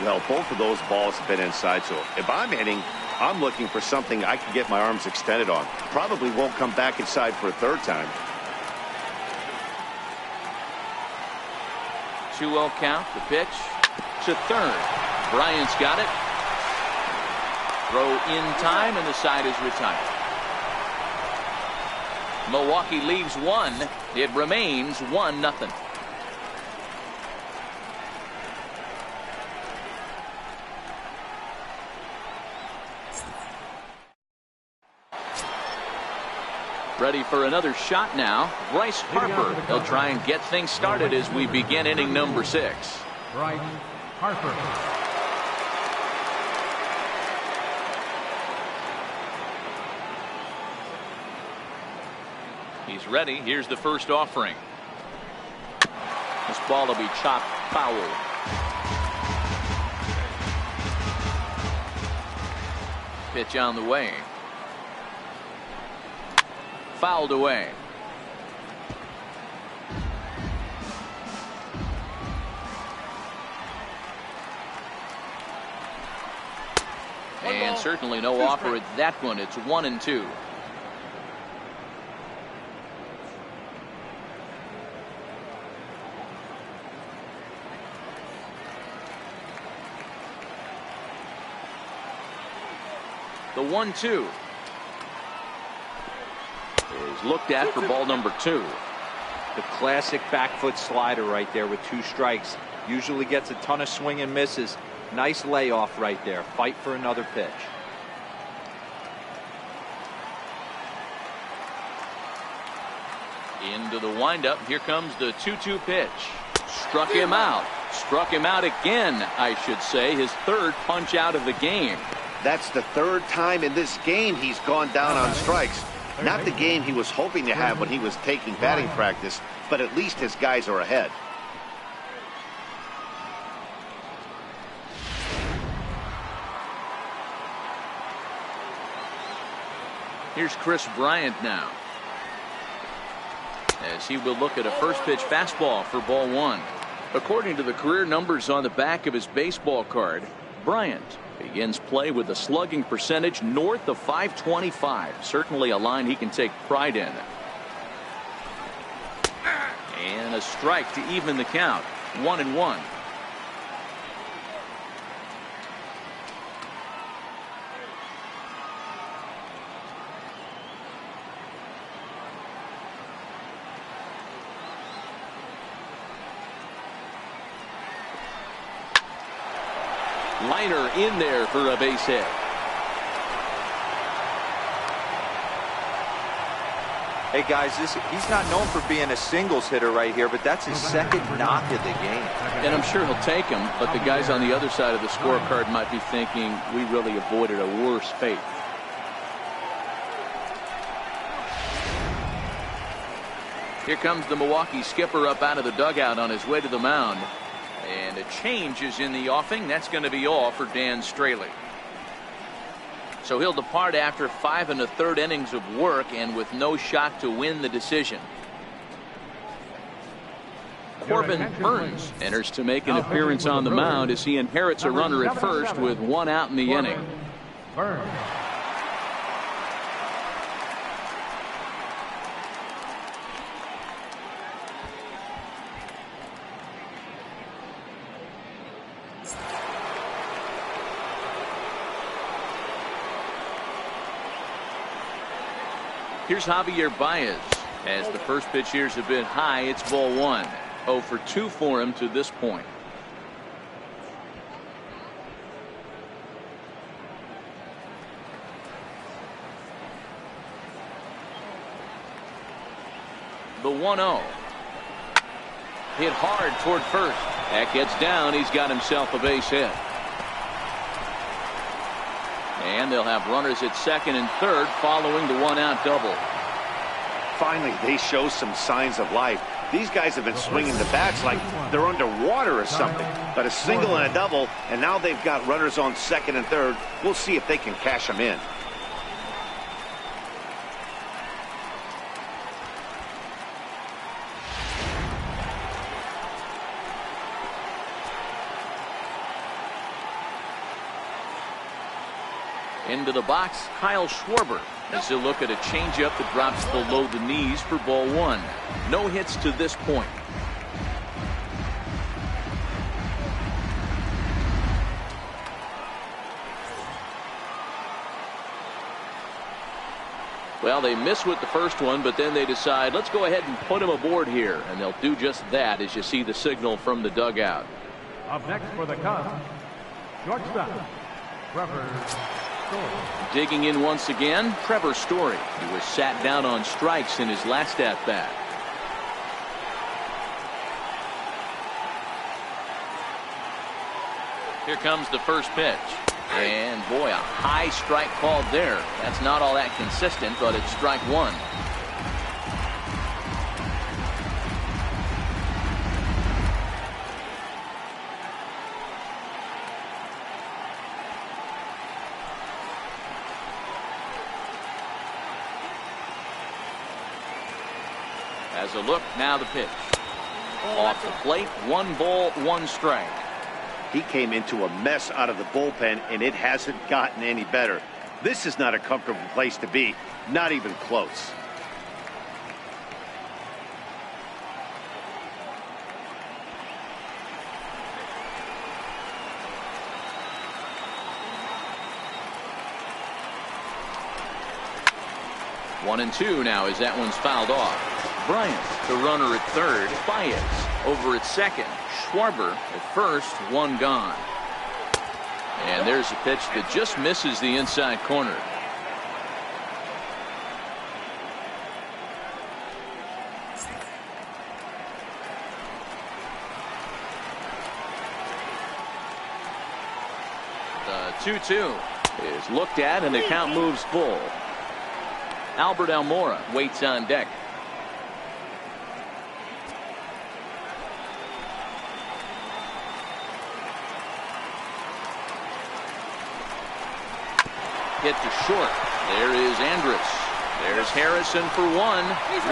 Well, both of those balls have been inside, so if I'm hitting, I'm looking for something I can get my arms extended on. Probably won't come back inside for a third time. 2-0 count. The pitch to third. Bryant's got it. Throw in time, and the side is retired. Milwaukee leaves one. It remains 1-0. Ready for another shot now. Bryce Harper. He'll try and get things started as we begin inning number 6. Bryce Harper. He's ready. Here's the first offering. This ball will be chopped foul. Pitch on the way. Fouled away. And certainly no offer at that one. It's 1-2. The 1-2 is looked at for ball number 2. The classic back foot slider right there with 2 strikes. Usually gets a ton of swing and misses. Nice layoff right there. Fight for another pitch. Into the windup. Here comes the 2-2 pitch. Struck him out. Struck him out again, I should say. His third punch out of the game. That's the 3rd time in this game he's gone down on strikes. Not the game he was hoping to have when he was taking batting practice, but at least his guys are ahead. Here's Chris Bryant now, as he will look at a first pitch fastball for ball 1. According to the career numbers on the back of his baseball card, Bryant begins play with a slugging percentage north of .525. Certainly a line he can take pride in. And a strike to even the count. 1-1. Liner in there for a base hit. Hey guys, he's not known for being a singles hitter right here, but that's his 2nd knock of the game. And I'm sure he'll take him, but the guys on the other side of the scorecard might be thinking we really avoided a worse fate. Here comes the Milwaukee skipper up out of the dugout on his way to the mound. And a change is in the offing. That's going to be all for Dan Straley. So he'll depart after 5 1/3 innings of work and with no shot to win the decision. Corbin Burns enters to make an appearance on the mound as he inherits a runner at first with 1 out in the inning. Burns. Here's Javier Baez. As the first pitch here is a bit high, it's ball 1. 0 for 2 for him to this point. The 1-0. Hit hard toward first. That gets down. He's got himself a base hit. And they'll have runners at 2nd and 3rd following the 1-out double. Finally, they show some signs of life. These guys have been swinging the bats like they're underwater or something. But a single and a double, and now they've got runners on 2nd and 3rd. We'll see if they can cash them in. Into the box, Kyle Schwarber, as he'll look at a changeup that drops below the knees for ball 1. No hits to this point. Well, they miss with the first one, but then they decide, let's go ahead and put him aboard here. And they'll do just that as you see the signal from the dugout. Up next for the Cubs, shortstop, Trevor Story. Digging in once again, Trevor Story. He was sat down on strikes in his last at-bat. Here comes the first pitch. And boy, a high strike called there. That's not all that consistent, but it's strike one. As a look, now the pitch. Off the plate, 1 ball, 1 strike. He came into a mess out of the bullpen, and it hasn't gotten any better. This is not a comfortable place to be, not even close. One and two now as that one's fouled off. Bryant, the runner at third. Baez over at second. Schwarber at first, 1 gone. And there's a pitch that just misses the inside corner. The 2-2 is looked at and the count moves full. Albert Almora waits on deck. Hit to short. There is Andrus. There's Harrison for 1.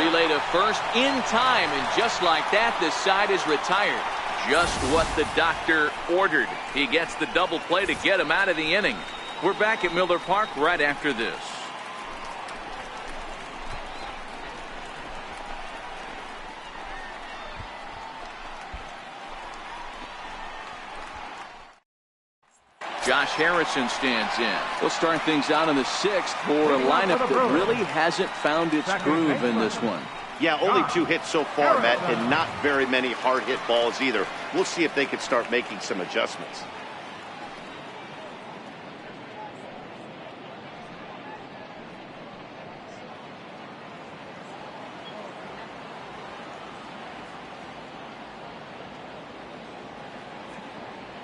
Relay to first in time, and just like that, the side is retired. Just what the doctor ordered. He gets the double play to get him out of the inning. We're back at Miller Park right after this. Josh Harrison stands in. We'll start things out in the 6th for a lineup that really hasn't found its groove in this one. Yeah, only 2 hits so far, Matt, and not very many hard hit balls either. We'll see if they can start making some adjustments.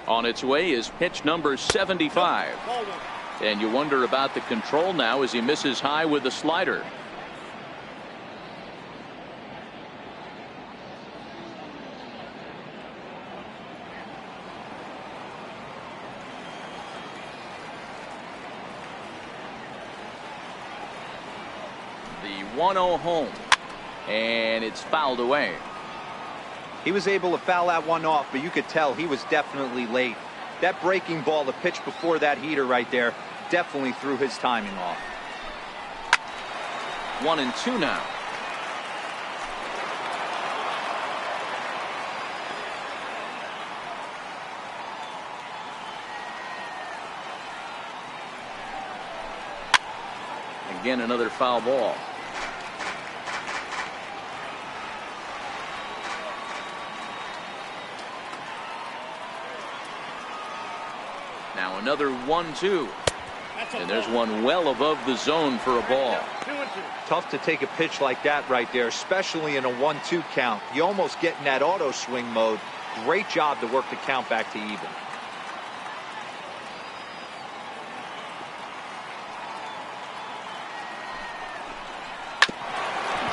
On its way is pitch number 75. And you wonder about the control now as he misses high with the slider. The 1-0 home. And it's fouled away. He was able to foul that one off, but you could tell he was definitely late. That breaking ball, the pitch before that heater right there, definitely threw his timing off. 1-2 now. Again, another foul ball. Now another 1-2. And there's one well above the zone for a ball. Tough to take a pitch like that right there, especially in a 1-2 count. You almost get in that auto swing mode. Great job to work the count back to even.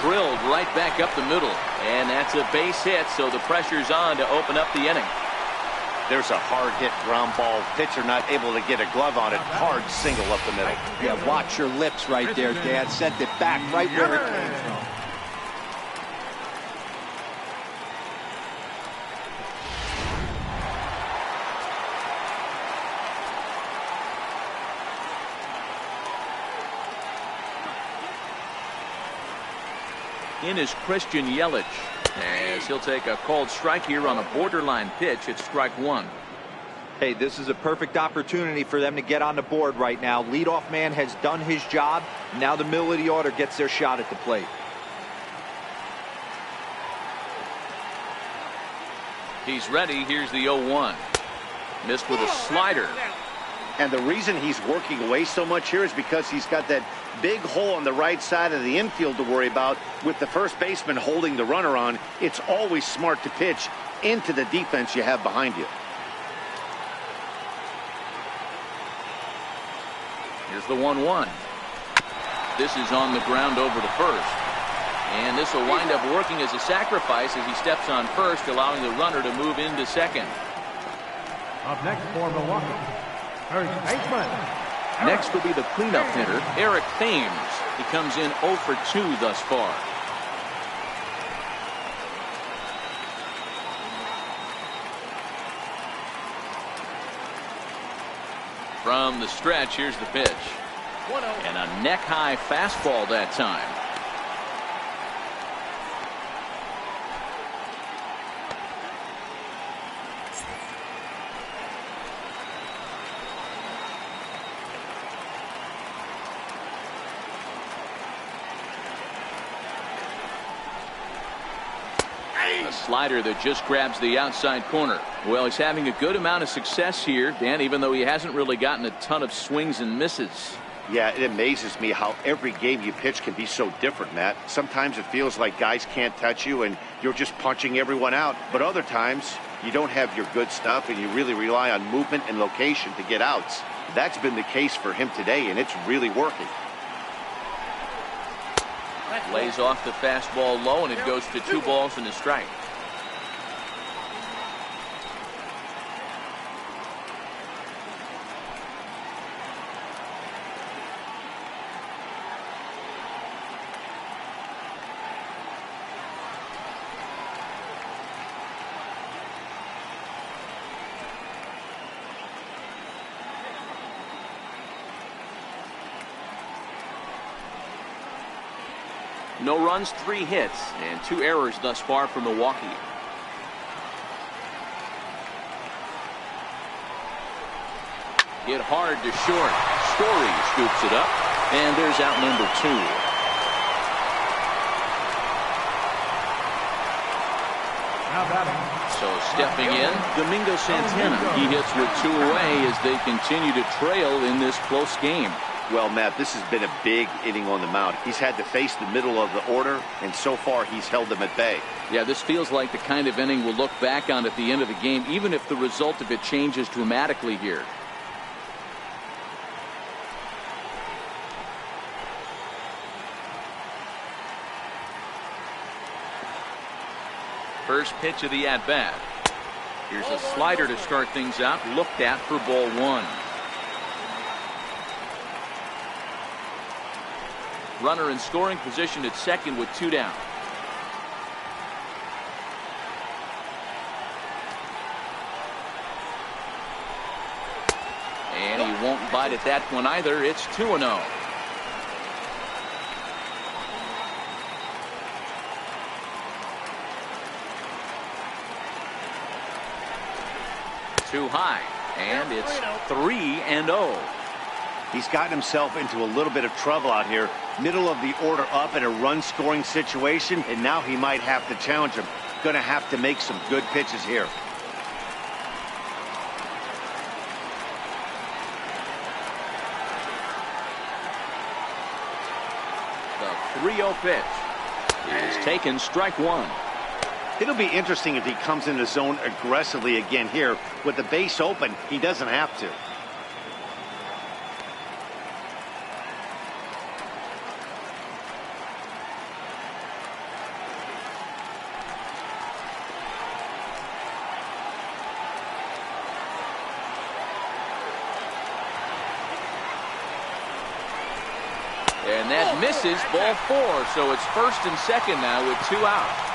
Drilled right back up the middle. And that's a base hit, so the pressure's on to open up the inning. There's a hard hit ground ball. Pitcher not able to get a glove on it. Hard single up the middle. Yeah, watch your lips right there, Dad. Sent it back right where it came from. In is Christian Yelich, as he'll take a called strike here on a borderline pitch at strike 1. Hey, this is a perfect opportunity for them to get on the board right now. Leadoff man has done his job. Now the middle of the order gets their shot at the plate. He's ready. Here's the 0-1. Missed with a slider. And the reason he's working away so much here is because he's got that big hole on the right side of the infield to worry about. With the first baseman holding the runner on, it's always smart to pitch into the defense you have behind you. Here's the 1-1. This is on the ground over to first. And this will wind up working as a sacrifice as he steps on first, allowing the runner to move into second. Up next for Milwaukee, first baseman. Next will be the cleanup hitter, Eric Thames. He comes in 0 for 2 thus far. From the stretch, here's the pitch. And a neck-high fastball that time. A slider that just grabs the outside corner. Well, he's having a good amount of success here, Dan, even though he hasn't really gotten a ton of swings and misses. Yeah, it amazes me how every game you pitch can be so different, Matt. Sometimes it feels like guys can't touch you and you're just punching everyone out. But other times, you don't have your good stuff and you really rely on movement and location to get outs. That's been the case for him today, and it's really working. Lays off the fastball low, and it goes to 2 balls and a strike. No runs, 3 hits, and 2 errors thus far for Milwaukee. Hit hard to short. Story scoops it up, and there's out number 2. Now batting. So stepping in, Domingo Santana. He hits with 2 away as they continue to trail in this close game. Well, Matt, this has been a big inning on the mound. He's had to face the middle of the order, and so far he's held them at bay. Yeah, this feels like the kind of inning we'll look back on at the end of the game, even if the result of it changes dramatically here. First pitch of the at-bat. Here's a slider to start things out, looked at for ball 1. Runner in scoring position at second with 2 down. And he won't bite at that one either. It's 2-0. Too high, and it's 3-0. He's gotten himself into a little bit of trouble out here. Middle of the order up in a run-scoring situation, and now he might have to challenge him. Going to have to make some good pitches here. The 3-0 pitch is taken, strike 1. It'll be interesting if he comes in the zone aggressively again here. With the base open, he doesn't have to. And that misses, ball 4. So it's first and second now with 2 out.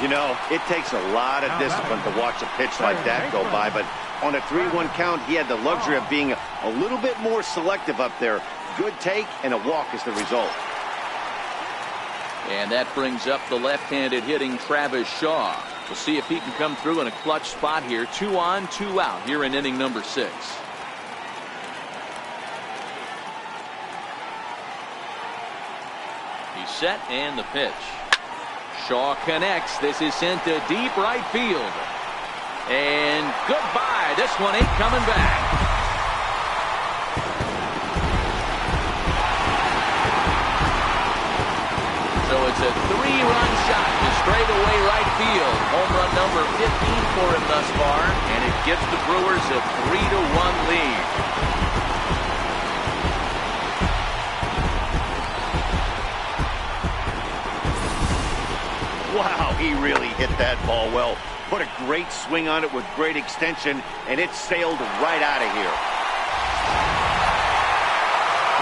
You know, it takes a lot of discipline to watch a pitch like that go by, but on a 3-1 count, he had the luxury of being a little bit more selective up there. Good take, and a walk is the result. And that brings up the left-handed hitting Travis Shaw. We'll see if he can come through in a clutch spot here. 2 on, 2 out here in inning number 6. He's set and the pitch. Shaw connects. This is sent to deep right field. And goodbye. This one ain't coming back. So it's a 3-run shot to straightaway right field. Home run number 15 for him thus far, and it gives the Brewers a 3-1 lead. Wow, he really hit that ball well. Put a great swing on it with great extension, and it sailed right out of here.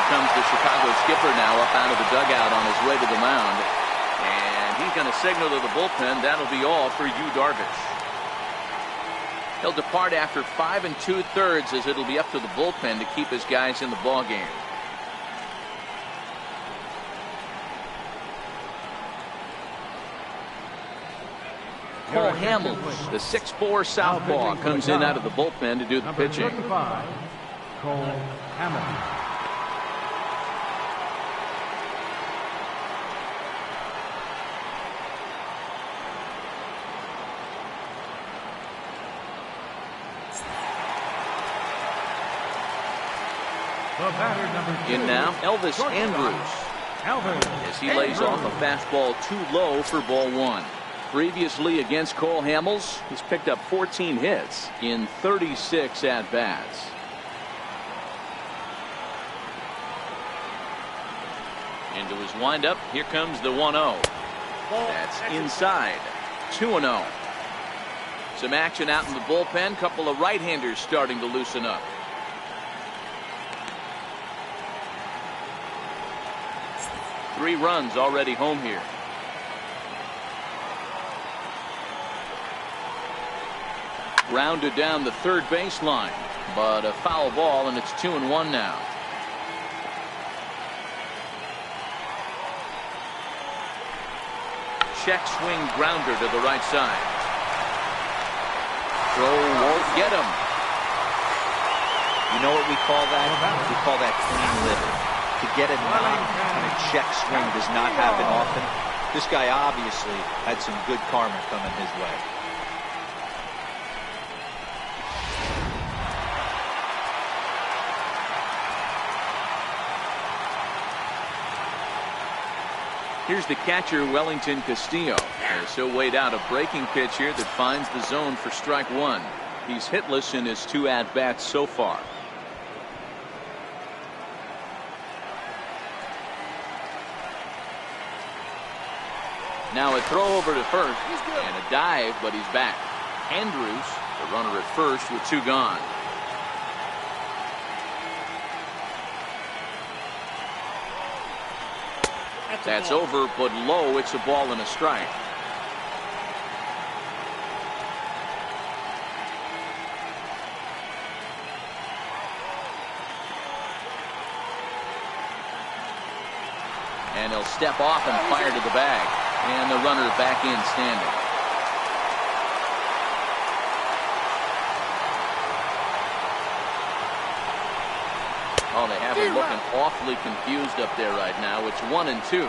Comes the Chicago skipper now up out of the dugout on his way to the mound, and he's going to signal to the bullpen. That'll be all for Yu Darvish. He'll depart after 5 2/3, as it'll be up to the bullpen to keep his guys in the ball game. Cole Hamels, the 6'4" southpaw, comes in out of the bullpen to do the pitching. Cole Hamels. In now, Elvis Andrus, as he lays off a fastball too low for ball 1. Previously against Cole Hamels, he's picked up 14 hits in 36 at-bats. Into his windup, here comes the 1-0. That's inside. 2-0. Some action out in the bullpen. Couple of right-handers starting to loosen up. Three runs already home here. Grounded down the third baseline, but a foul ball, and it's 2-1 now. Check swing grounder to the right side. Throw won't get him. You know what we call that? We call that clean living. To get a knock on a check swing does not happen often. This guy obviously had some good karma coming his way. Here's the catcher, Wellington Castillo, as he'll wait out a breaking pitch here that finds the zone for strike 1. He's hitless in his 2 at-bats so far. Now a throw over to first and a dive, but he's back. Andrus, the runner at first with 2 gone. That's over, but low. It's a ball and a strike. And he'll step off and fire to the bag. And the runner back in standing. Oh, they have him looking awfully confused up there right now. It's 1-2.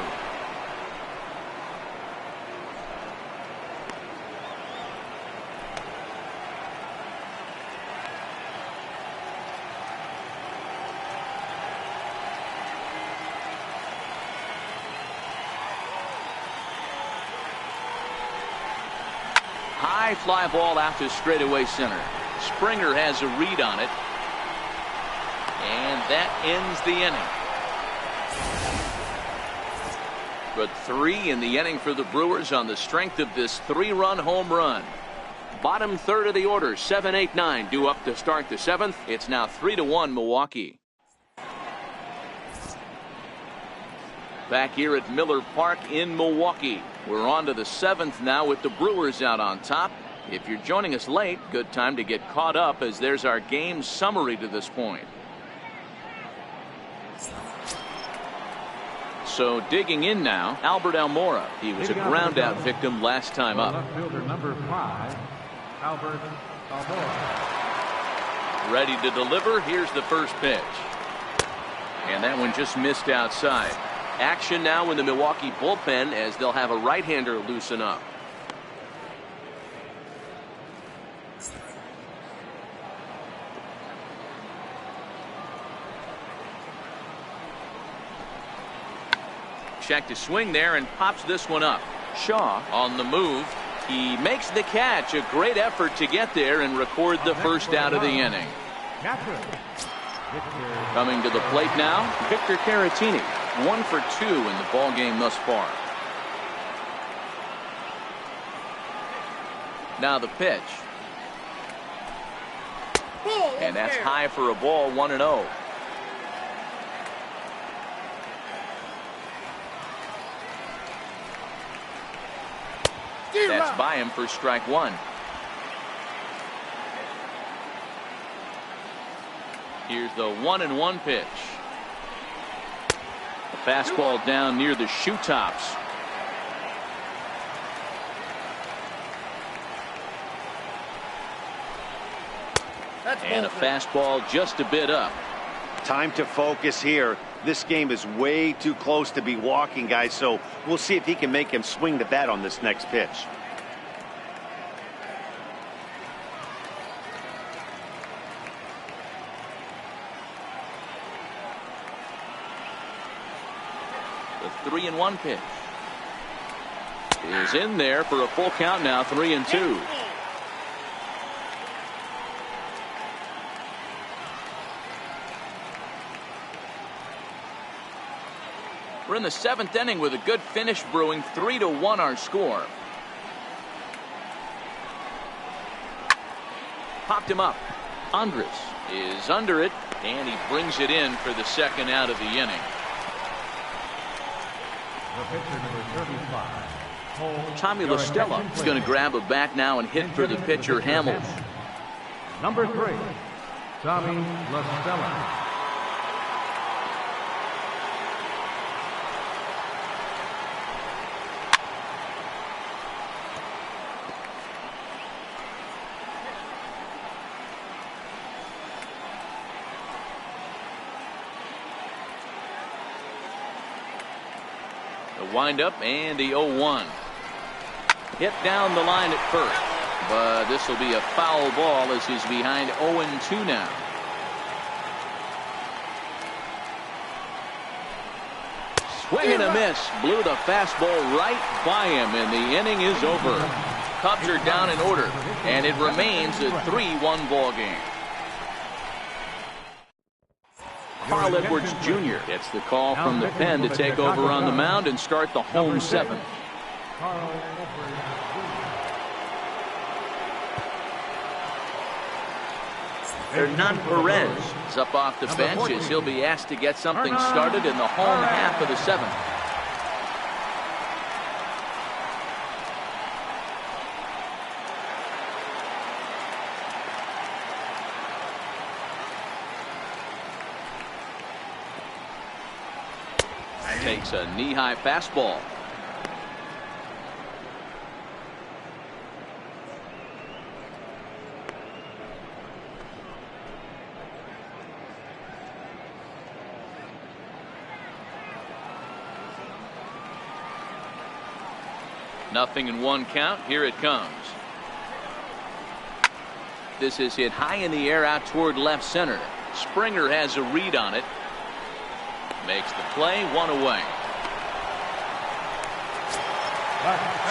High fly ball out to straightaway center. Springer has a read on it. And that ends the inning. But 3 in the inning for the Brewers on the strength of this 3-run home run. Bottom third of the order, 7, 8, 9 due up to start the 7th. It's now 3-1 Milwaukee. Back here at Miller Park in Milwaukee. We're on to the 7th now with the Brewers out on top. If you're joining us late, good time to get caught up, as there's our game summary to this point. So digging in now, Albert Almora. He was a ground out victim last time up. Left fielder number 5, Albert Almora. Ready to deliver. Here's the first pitch. And that one just missed outside. Action now in the Milwaukee bullpen as they'll have a right-hander loosen up. Check to swing there and pops this one up. Shaw on the move. He makes the catch. A great effort to get there and record the first out of the inning. Coming to the plate now, Victor Caratini. 1 for 2 in the ball game thus far. Now the pitch. And that's high for a ball, 1-0. That's by him for strike 1. Here's the 1-1 pitch. A fastball down near the shoe tops. And a fastball just a bit up. Time to focus here. This game is way too close to be walking, guys, so we'll see if he can make him swing the bat on this next pitch. The 3-1 pitch is in there for a full count now, 3-2. We're in the 7th inning with a good finish brewing. 3-1 our score. Popped him up. Andres is under it, and he brings it in for the second out of the inning. Tommy La Stella is going to grab a bat now and hit for the pitcher Hamels. Number 3, Tommy La Stella. Wind up and the 0-1. Hit down the line at first, but this will be a foul ball as he's behind 0-2 now. Swing and a miss. Blew the fastball right by him, and the inning is over. Cubs are down in order, and it remains a 3-1 ball game. Carl Edwards Jr. gets the call from the pen to take over on the mound and start the home 7th. Hernan Perez is up off the bench as he'll be asked to get something started in the home half of the 7th. Takes a knee-high fastball. Nothing in 1 count. Here it comes. This is hit high in the air out toward left center. Springer has a read on it. Makes the play, 1 away.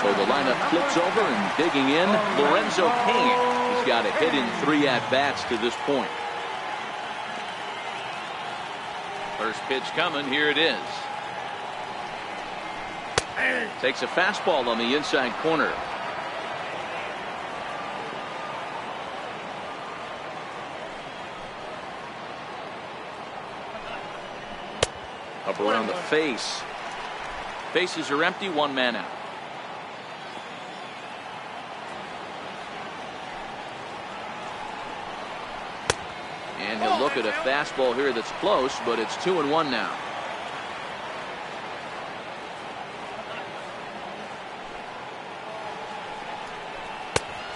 So the lineup flips over and digging in, Lorenzo Cain. He's got a hit in 3 at-bats to this point. First pitch coming, here it is. Takes a fastball on the inside corner. Up around the face. Bases are empty, 1 man out. And he'll look at a fastball here that's close, but it's 2-1 now.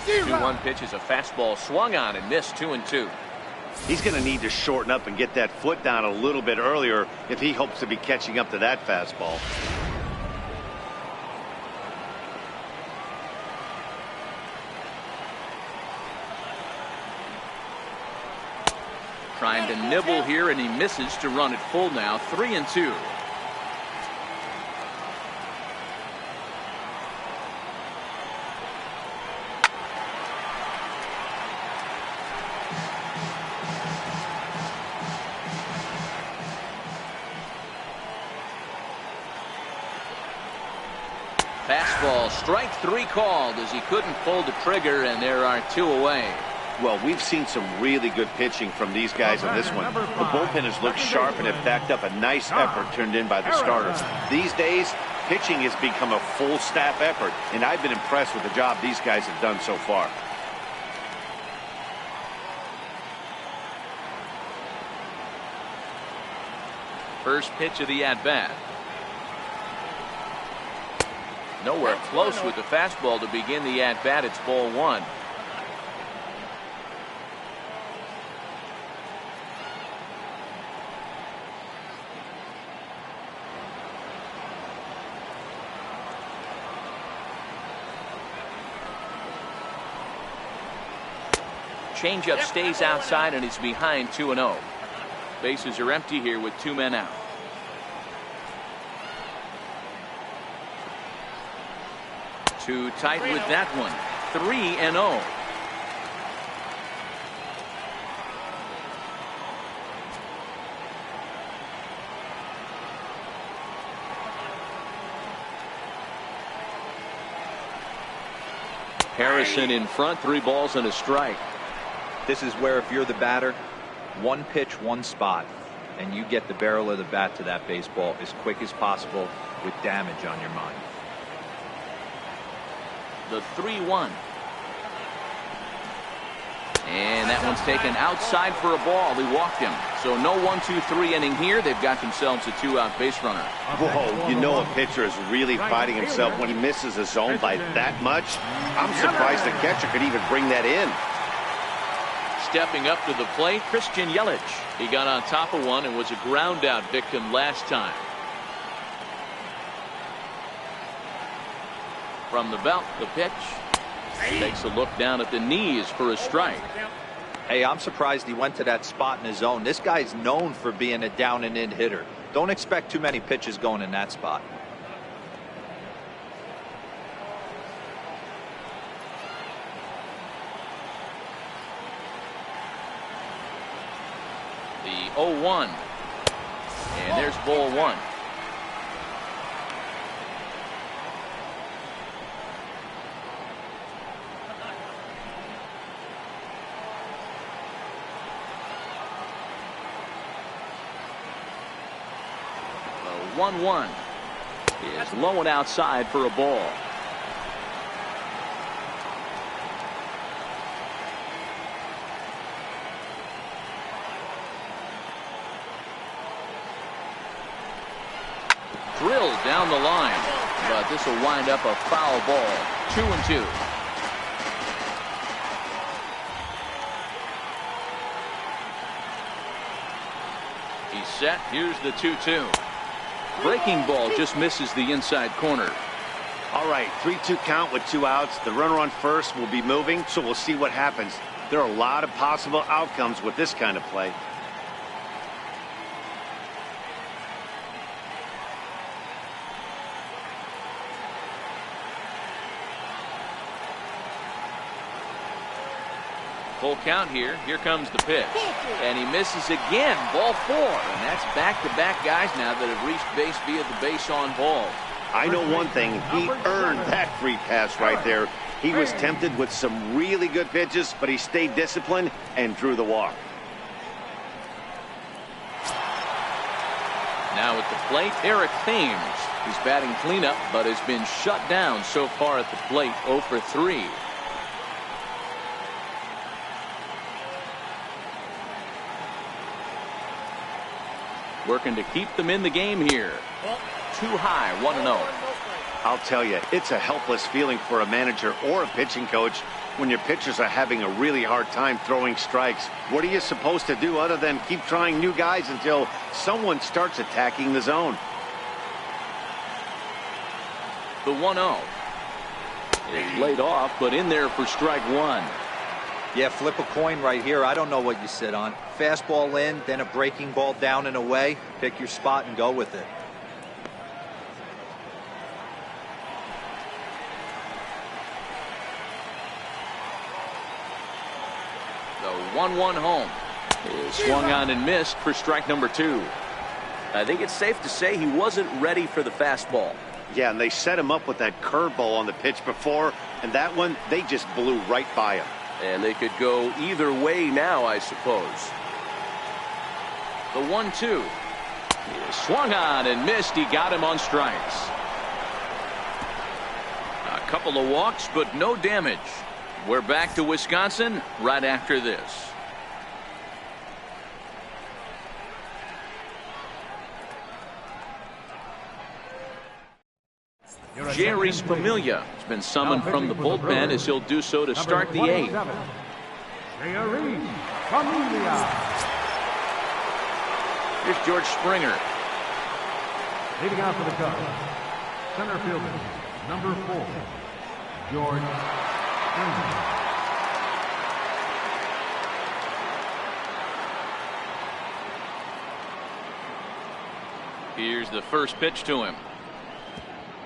2-1 pitch is a fastball swung on and missed. 2-2. He's going to need to shorten up and get that foot down a little bit earlier if he hopes to be catching up to that fastball. Trying to nibble here, and he misses to run it full now. 3-2. Fastball, strike 3 called as he couldn't pull the trigger, and there are 2 away. Well, we've seen some really good pitching from these guys on this one. The bullpen has looked sharp and have backed up a nice effort turned in by the starters. These days, pitching has become a full staff effort, and I've been impressed with the job these guys have done so far. First pitch of the at-bat. Nowhere close with the fastball to begin the at-bat. It's ball 1. Changeup stays outside, and it's behind 2-0. Bases are empty here with 2 men out. Too tight with that one. 3-0. Harrison in front, 3 balls and a strike. This is where if you're the batter, 1 pitch, 1 spot, and you get the barrel of the bat to that baseball as quick as possible with damage on your mind. The 3-1. And that one's taken outside for a ball. He walked him. So no 1-2-3 inning here. They've got themselves a 2-out base runner. Whoa, you know a pitcher is really fighting himself when he misses a zone by that much. I'm surprised the catcher could even bring that in. Stepping up to the plate, Christian Yelich. He got on top of one and was a ground out victim last time. From the belt, the pitch. Takes a look down at the knees for a strike. Hey, I'm surprised he went to that spot in his zone. This guy's known for being a down and in hitter. Don't expect too many pitches going in that spot. The 0-1. And there's ball 1. The 1-1 is low and outside for a ball. Drilled down the line, but this will wind up a foul ball. 2-2. He's set. Here's the 2-2. Breaking ball just misses the inside corner. All right, 3-2 count with 2 outs. The runner on first will be moving, so we'll see what happens. There are a lot of possible outcomes with this kind of play. Full count here. Here comes the pitch. And he misses again. Ball 4. And that's back-to-back guys now that have reached base via the base on balls. I know one thing. He earned that free pass right there. He was tempted with some really good pitches, but he stayed disciplined and drew the walk. Now at the plate, Eric Thames. He's batting cleanup, but has been shut down so far at the plate. 0 for 3. Working to keep them in the game here. Too high, 1-0. I'll tell you, it's a helpless feeling for a manager or a pitching coach When your pitchers are having a really hard time throwing strikes, what are you supposed to do other than keep trying new guys until someone starts attacking the zone? The 1-0. It's laid off, but in there for strike one. Yeah, flip a coin right here. I don't know what you sit on. Fastball in, then a breaking ball down and away. Pick your spot and go with it. The 1-1 home is swung on and missed for strike number two. I think it's safe to say he wasn't ready for the fastball. Yeah, and they set him up with that curveball on the pitch before, and that one, they just blew right by him. And they could go either way now, I suppose. The 1-2. He is swung on and missed. He got him on strikes. A couple of walks, but no damage. We're back to Wisconsin right after this. Jerry Familia has been summoned from the bullpen as he'll do so to start the eighth. Here's George Springer. Leading out for the Cubs, center fielder, number 4, George Springer. Here's the first pitch to him.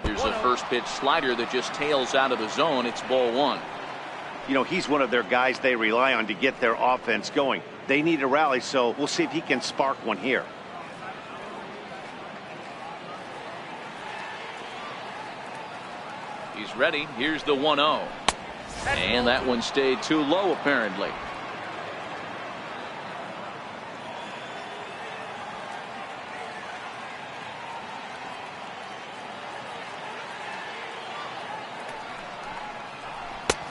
Here's a first pitch slider that just tails out of the zone. It's ball one. You know, he's one of their guys they rely on to get their offense going. They need a rally, so we'll see if he can spark one here. He's ready. Here's the 1-0. And that one stayed too low, apparently.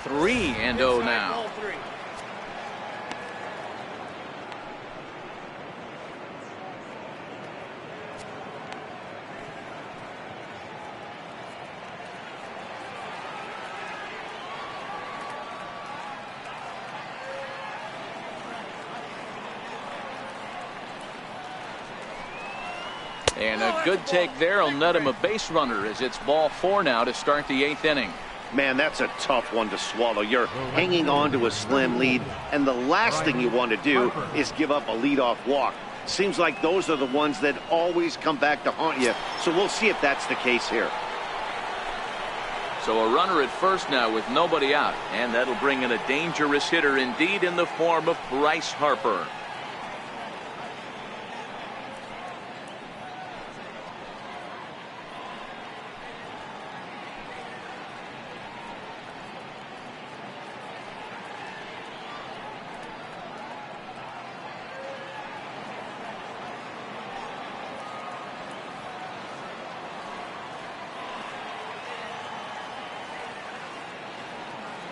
Three and 0 now. And a good take there will net him a base runner as it's ball four now to start the eighth inning. Man, that's a tough one to swallow. You're hanging on to a slim lead, and the last thing you want to do is give up a leadoff walk. Seems like those are the ones that always come back to haunt you, so we'll see if that's the case here. So a runner at first now with nobody out, and that'll bring in a dangerous hitter indeed in the form of Bryce Harper.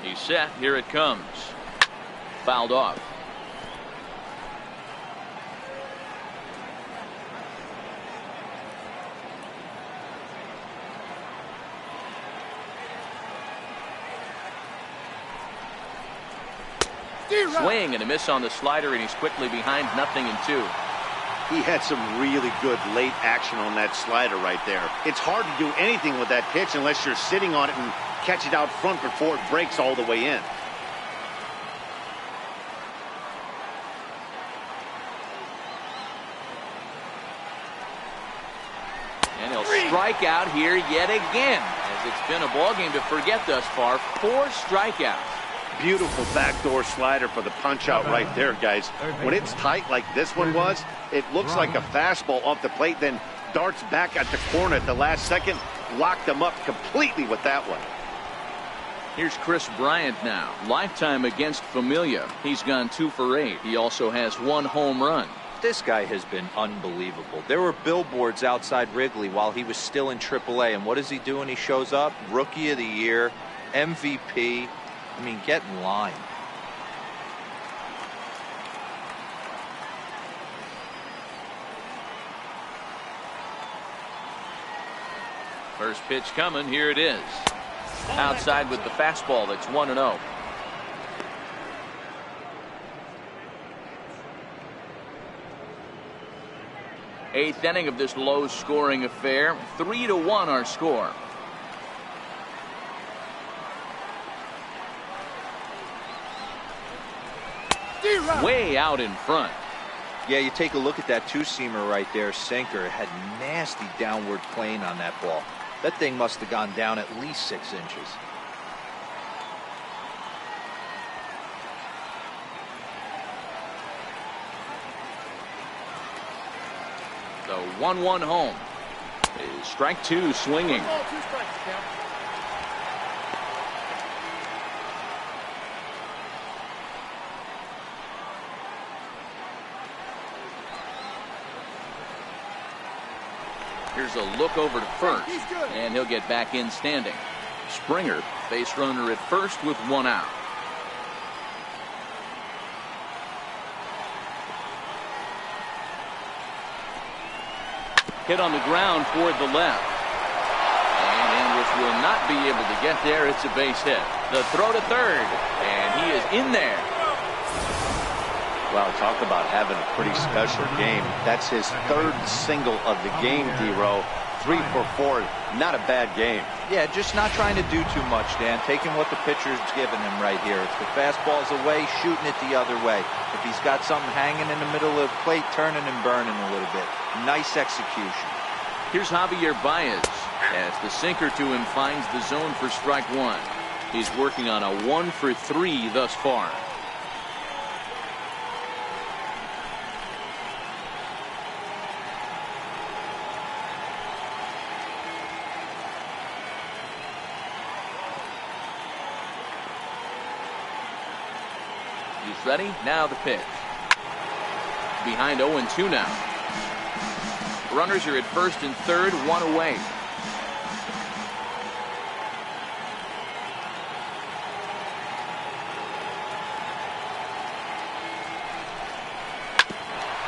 He's set. Here it comes. Fouled off. Swing and a miss on the slider, and he's quickly behind 0-2. He had some really good late action on that slider right there. It's hard to do anything with that pitch unless you're sitting on it and catch it out front before it breaks all the way in. And he'll strike out here yet again, as it's been a ball game to forget thus far. 4 strikeouts. Beautiful backdoor slider for the punch out right there, guys. When it's tight like this one was, it looks like a fastball off the plate, then darts back at the corner at the last second. Locked them up completely with that one. Here's Chris Bryant now. Lifetime against Familia. He's gone 2 for 8. He also has 1 home run. This guy has been unbelievable. There were billboards outside Wrigley while he was still in AAA, and what does he do when he shows up? Rookie of the Year, MVP. I mean, get in line. First pitch coming. Here it is. Outside with the fastball. That's 1-0. Eighth inning of this low-scoring affair. 3-1 our score. Way out in front. Yeah, you take a look at that two-seamer right there, sinker. It had nasty downward plane on that ball. That thing must have gone down at least 6 inches. The 1-1 home. Is strike 2 swinging. 1 ball, 2 strikes, count. Here's a look over to first, and he'll get back in standing. Springer, base runner at first with 1 out. Hit on the ground toward the left. And Andrus will not be able to get there. It's a base hit. The throw to third, and he is in there. Well, talk about having a pretty special game. That's his 3rd single of the game, D-Row. 3 for 4. Not a bad game. Yeah, just not trying to do too much, Dan. Taking what the pitcher's giving him right here. If the fastball's away, shooting it the other way. If he's got something hanging in the middle of the plate, turning and burning a little bit. Nice execution. Here's Javier Baez as the sinker to him finds the zone for strike 1. He's working on a 1 for 3 thus far. He's ready. Now the pitch. Behind 0-2 now. Runners are at first and third, 1 away.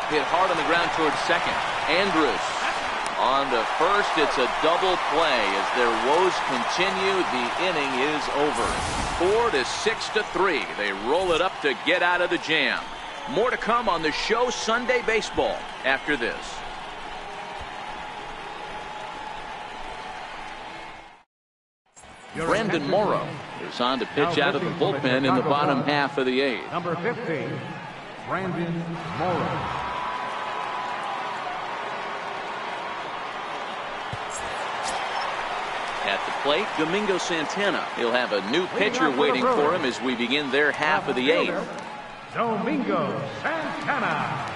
Hit hard on the ground towards second. Andrus on to first. It's a double play as their woes continue. The inning is over. 4-6-3. They roll it up to get out of the jam. More to come on the show Sunday Baseball after this. Brandon Morrow is on to pitch out of the bullpen in the bottom half of the 8th. Number 50, Brandon Morrow. At the plate, Domingo Santana. He'll have a new pitcher waiting for him as we begin their half of the 8th. Domingo Santana.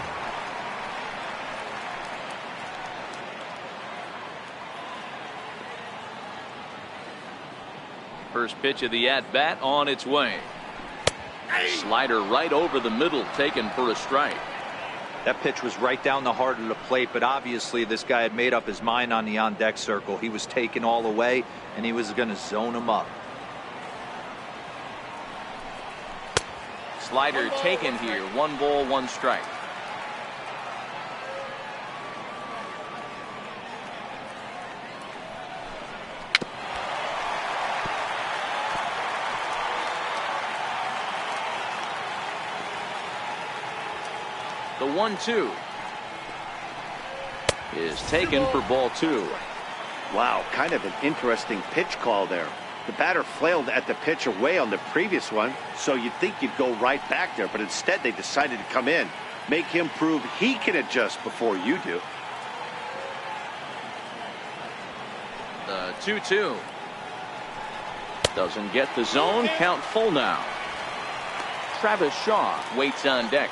First pitch of the at-bat on its way. Slider right over the middle, taken for a strike. That pitch was right down the heart of the plate, but obviously this guy had made up his mind on the on-deck circle. He was taken all the way, and he was going to zone him up. Slider taken here. 1 ball, 1 strike. The 1-2 is taken for ball 2. Wow, kind of an interesting pitch call there. The batter flailed at the pitch away on the previous one, so you'd think you'd go right back there, but instead they decided to come in, make him prove he can adjust before you do. The 2-2 doesn't get the zone. Count full now. Travis Shaw waits on deck.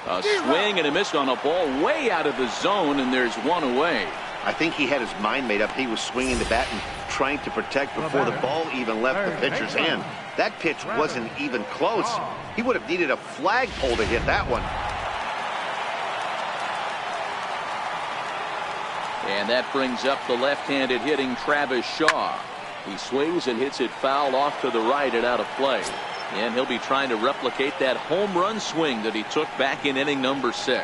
A swing and a miss on a ball way out of the zone, and there's 1 away. I think he had his mind made up. He was swinging the bat and trying to protect before the ball even left the pitcher's hand. That pitch wasn't even close. He would have needed a flagpole to hit that one. And that brings up the left-handed hitting Travis Shaw. He swings and hits it foul off to the right and out of play. And he'll be trying to replicate that home run swing that he took back in inning number 6.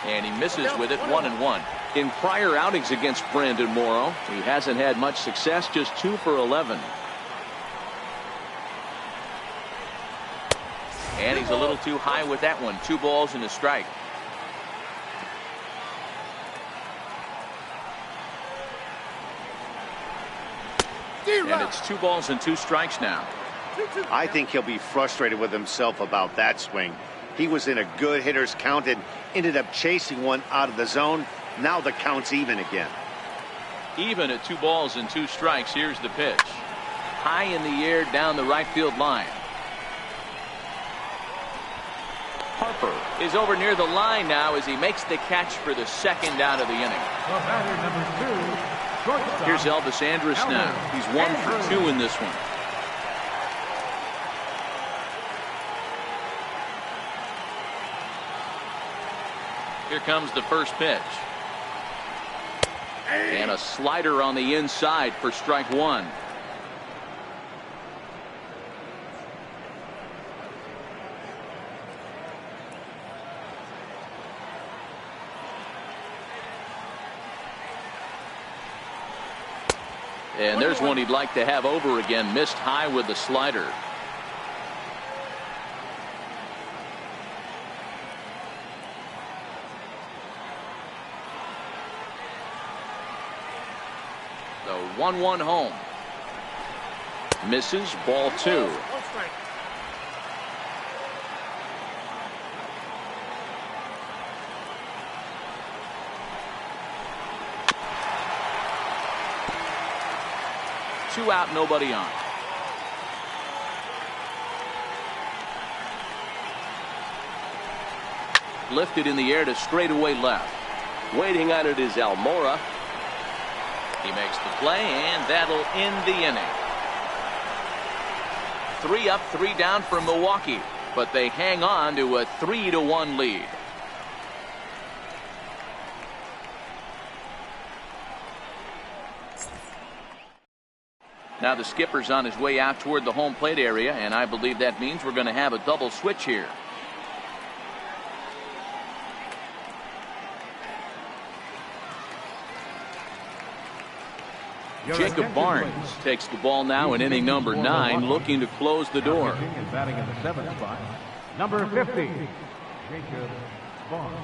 And he misses with it, 1-1. In prior outings against Brandon Morrow, he hasn't had much success, just 2 for 11. And he's a little too high with that one. 2 balls and a strike. And it's 2 balls and 2 strikes now. I think he'll be frustrated with himself about that swing. He was in a good hitter's count and ended up chasing one out of the zone. Now the count's even again. Even at 2 balls and 2 strikes. Here's the pitch. High in the air down the right field line. Harper is over near the line now as he makes the catch for the 2nd out of the inning. The batter, number 2, shortstop. Here's Elvis Andrus now. He's 1 for 2 in this one. Here comes the first pitch. And a slider on the inside for strike 1. And there's one he'd like to have over again. Missed high with the slider. The 1-1 home. Misses, ball 2. Two out, nobody on. Lifted in the air to straightaway left. Waiting on it is Almora. He makes the play, and that'll end the inning. 3 up, 3 down for Milwaukee, but they hang on to a 3-1 lead. Now the skipper's on his way out toward the home plate area, and I believe that means we're going to have a double switch here. Jacob Barnes takes the ball now in inning number 9, looking to close the door. And batting in the 7th spot, number 50, Jacob Barnes.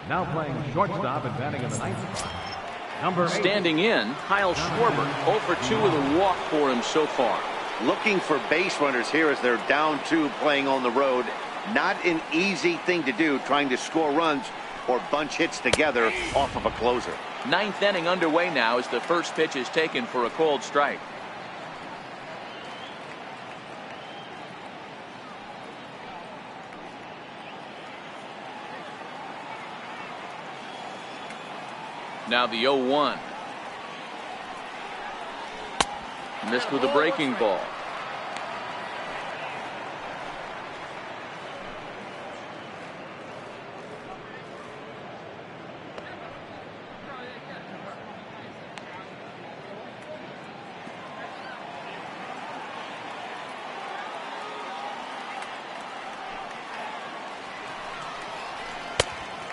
Now playing shortstop and batting in the 9th spot, number 8. Standing in, Kyle Schwarber. 0 for 2 with a walk for him so far. Looking for base runners here as they're down 2 playing on the road. Not an easy thing to do, trying to score runs or bunch hits together off of a closer. 9th inning underway now as the first pitch is taken for a called strike. Now the 0-1. Missed with a breaking ball.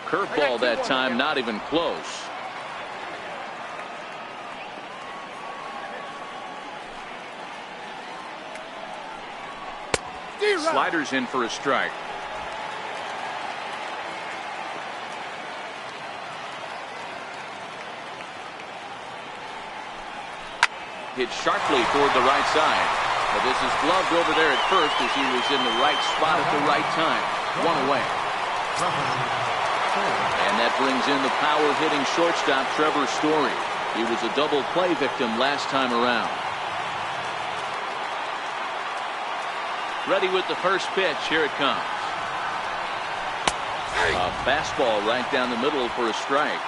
Curveball that time, not even close. Sliders in for a strike. Hit sharply toward the right side. But this is gloved over there at first as he was in the right spot at the right time. 1 away. And that brings in the power-hitting shortstop Trevor Story. He was a double play victim last time around. Ready with the first pitch. Here it comes. A fastball right down the middle for a strike.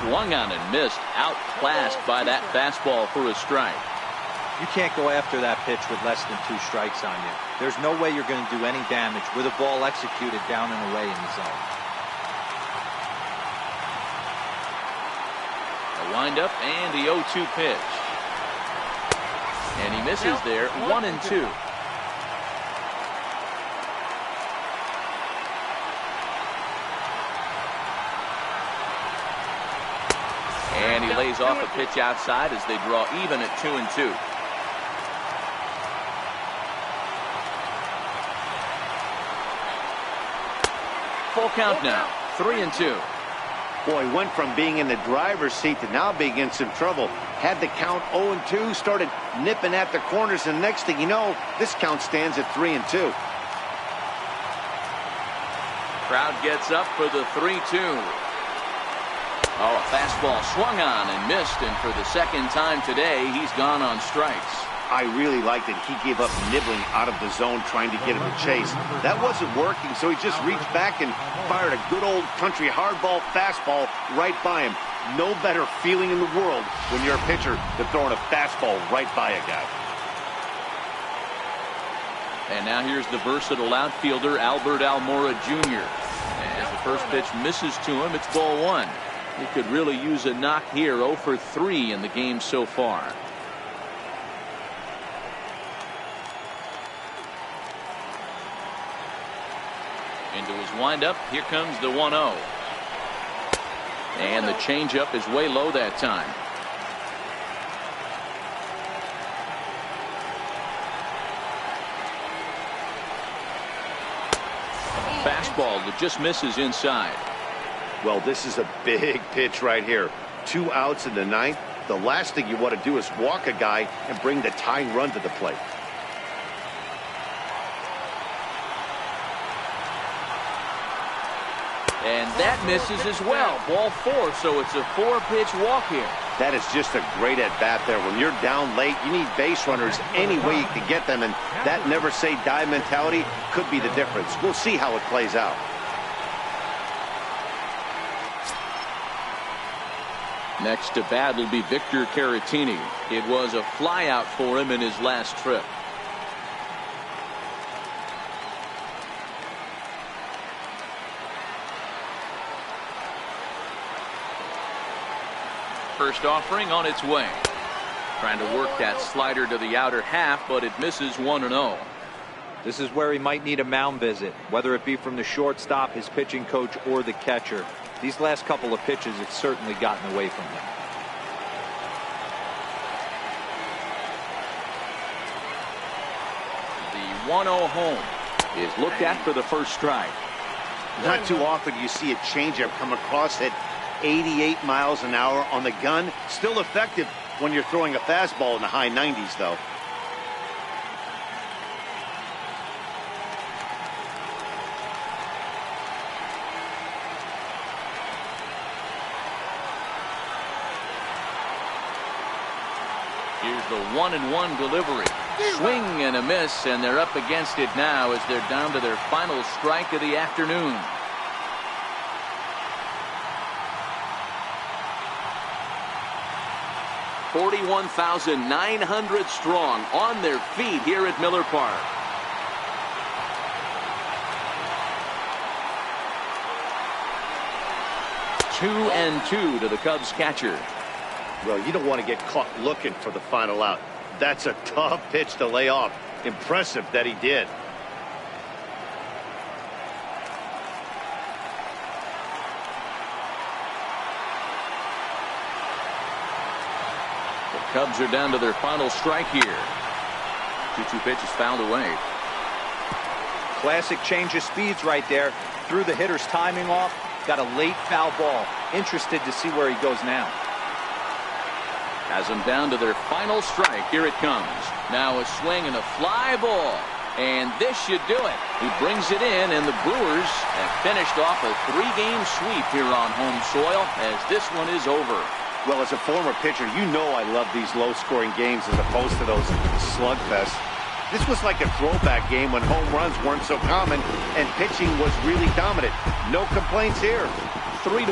Swung on and missed. Outclassed by that fastball for a strike. You can't go after that pitch with less than 2 strikes on you. There's no way you're going to do any damage with a ball executed down and away in the zone. A windup and the 0-2 pitch. And he misses there, 1-2. And he lays off a pitch outside as they draw even at 2-2. Full count now, 3-2. Boy, went from being in the driver's seat to now being in some trouble. Had the count 0-2, started nipping at the corners, and next thing you know, this count stands at 3-2. Crowd gets up for the 3-2. Oh, a fastball swung on and missed, and for the second time today, he's gone on strikes. I really liked it. He gave up nibbling out of the zone trying to get him to chase. That wasn't working, so he just reached back and fired a good old country hardball fastball right by him. No better feeling in the world when you're a pitcher than throwing a fastball right by a guy. And now here's the versatile outfielder, Albert Almora Jr. As the first pitch misses to him, it's ball one. He could really use a knock here, 0 for 3 in the game so far. Into his windup, here comes the 1-0. And the changeup is way low that time. Fastball that just misses inside. Well, this is a big pitch right here. 2 outs in the ninth. The last thing you want to do is walk a guy and bring the tying run to the plate. And that misses as well. Ball 4, so it's a 4-pitch walk here. That is just a great at-bat there. When you're down late, you need base runners any way you can get them, and that never-say-die mentality could be the difference. We'll see how it plays out. Next to bat will be Victor Caratini. It was a flyout for him in his last trip. First offering on its way. Trying to work that slider to the outer half, but it misses 1-0. This is where he might need a mound visit, whether it be from the shortstop, his pitching coach, or the catcher. These last couple of pitches have certainly gotten away from him. The 1-0 home is looked at for the first strike. Not too often you see a changeup come across at 88 miles an hour on the gun. Still effective when you're throwing a fastball in the high 90s, though. Here's the 1-1 delivery. Swing and a miss, and they're up against it now as they're down to their final strike of the afternoon. $41,900 strong on their feet here at Miller Park. Two and 2 to the Cubs catcher. Well, you don't want to get caught looking for the final out. That's a tough pitch to lay off. Impressive that he did. The Cubs are down to their final strike here. 2-2 pitch is fouled away. Classic change of speeds right there. Threw the hitter's timing off. Got a late foul ball. Interested to see where he goes now. Has them down to their final strike. Here it comes. Now a swing and a fly ball. And this should do it. He brings it in, and the Brewers have finished off a 3-game sweep here on home soil as this one is over. Well, as a former pitcher, you know I love these low-scoring games as opposed to those slugfests. This was like a throwback game when home runs weren't so common and pitching was really dominant. No complaints here. 3-1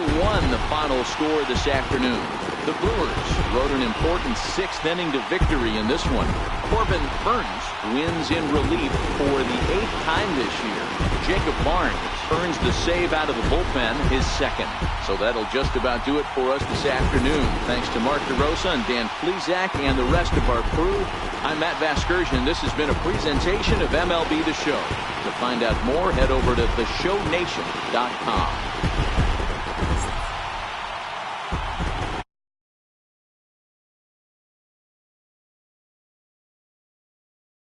the final score this afternoon. The Brewers rode an important 6th inning to victory in this one. Corbin Burns wins in relief for the time this year. Jacob Barnes earns the save out of the bullpen, his second. So that'll just about do it for us this afternoon. Thanks to Mark DeRosa and Dan Plesac and the rest of our crew. I'm Matt Vasgersian. This has been a presentation of MLB The Show. To find out more, head over to theshownation.com.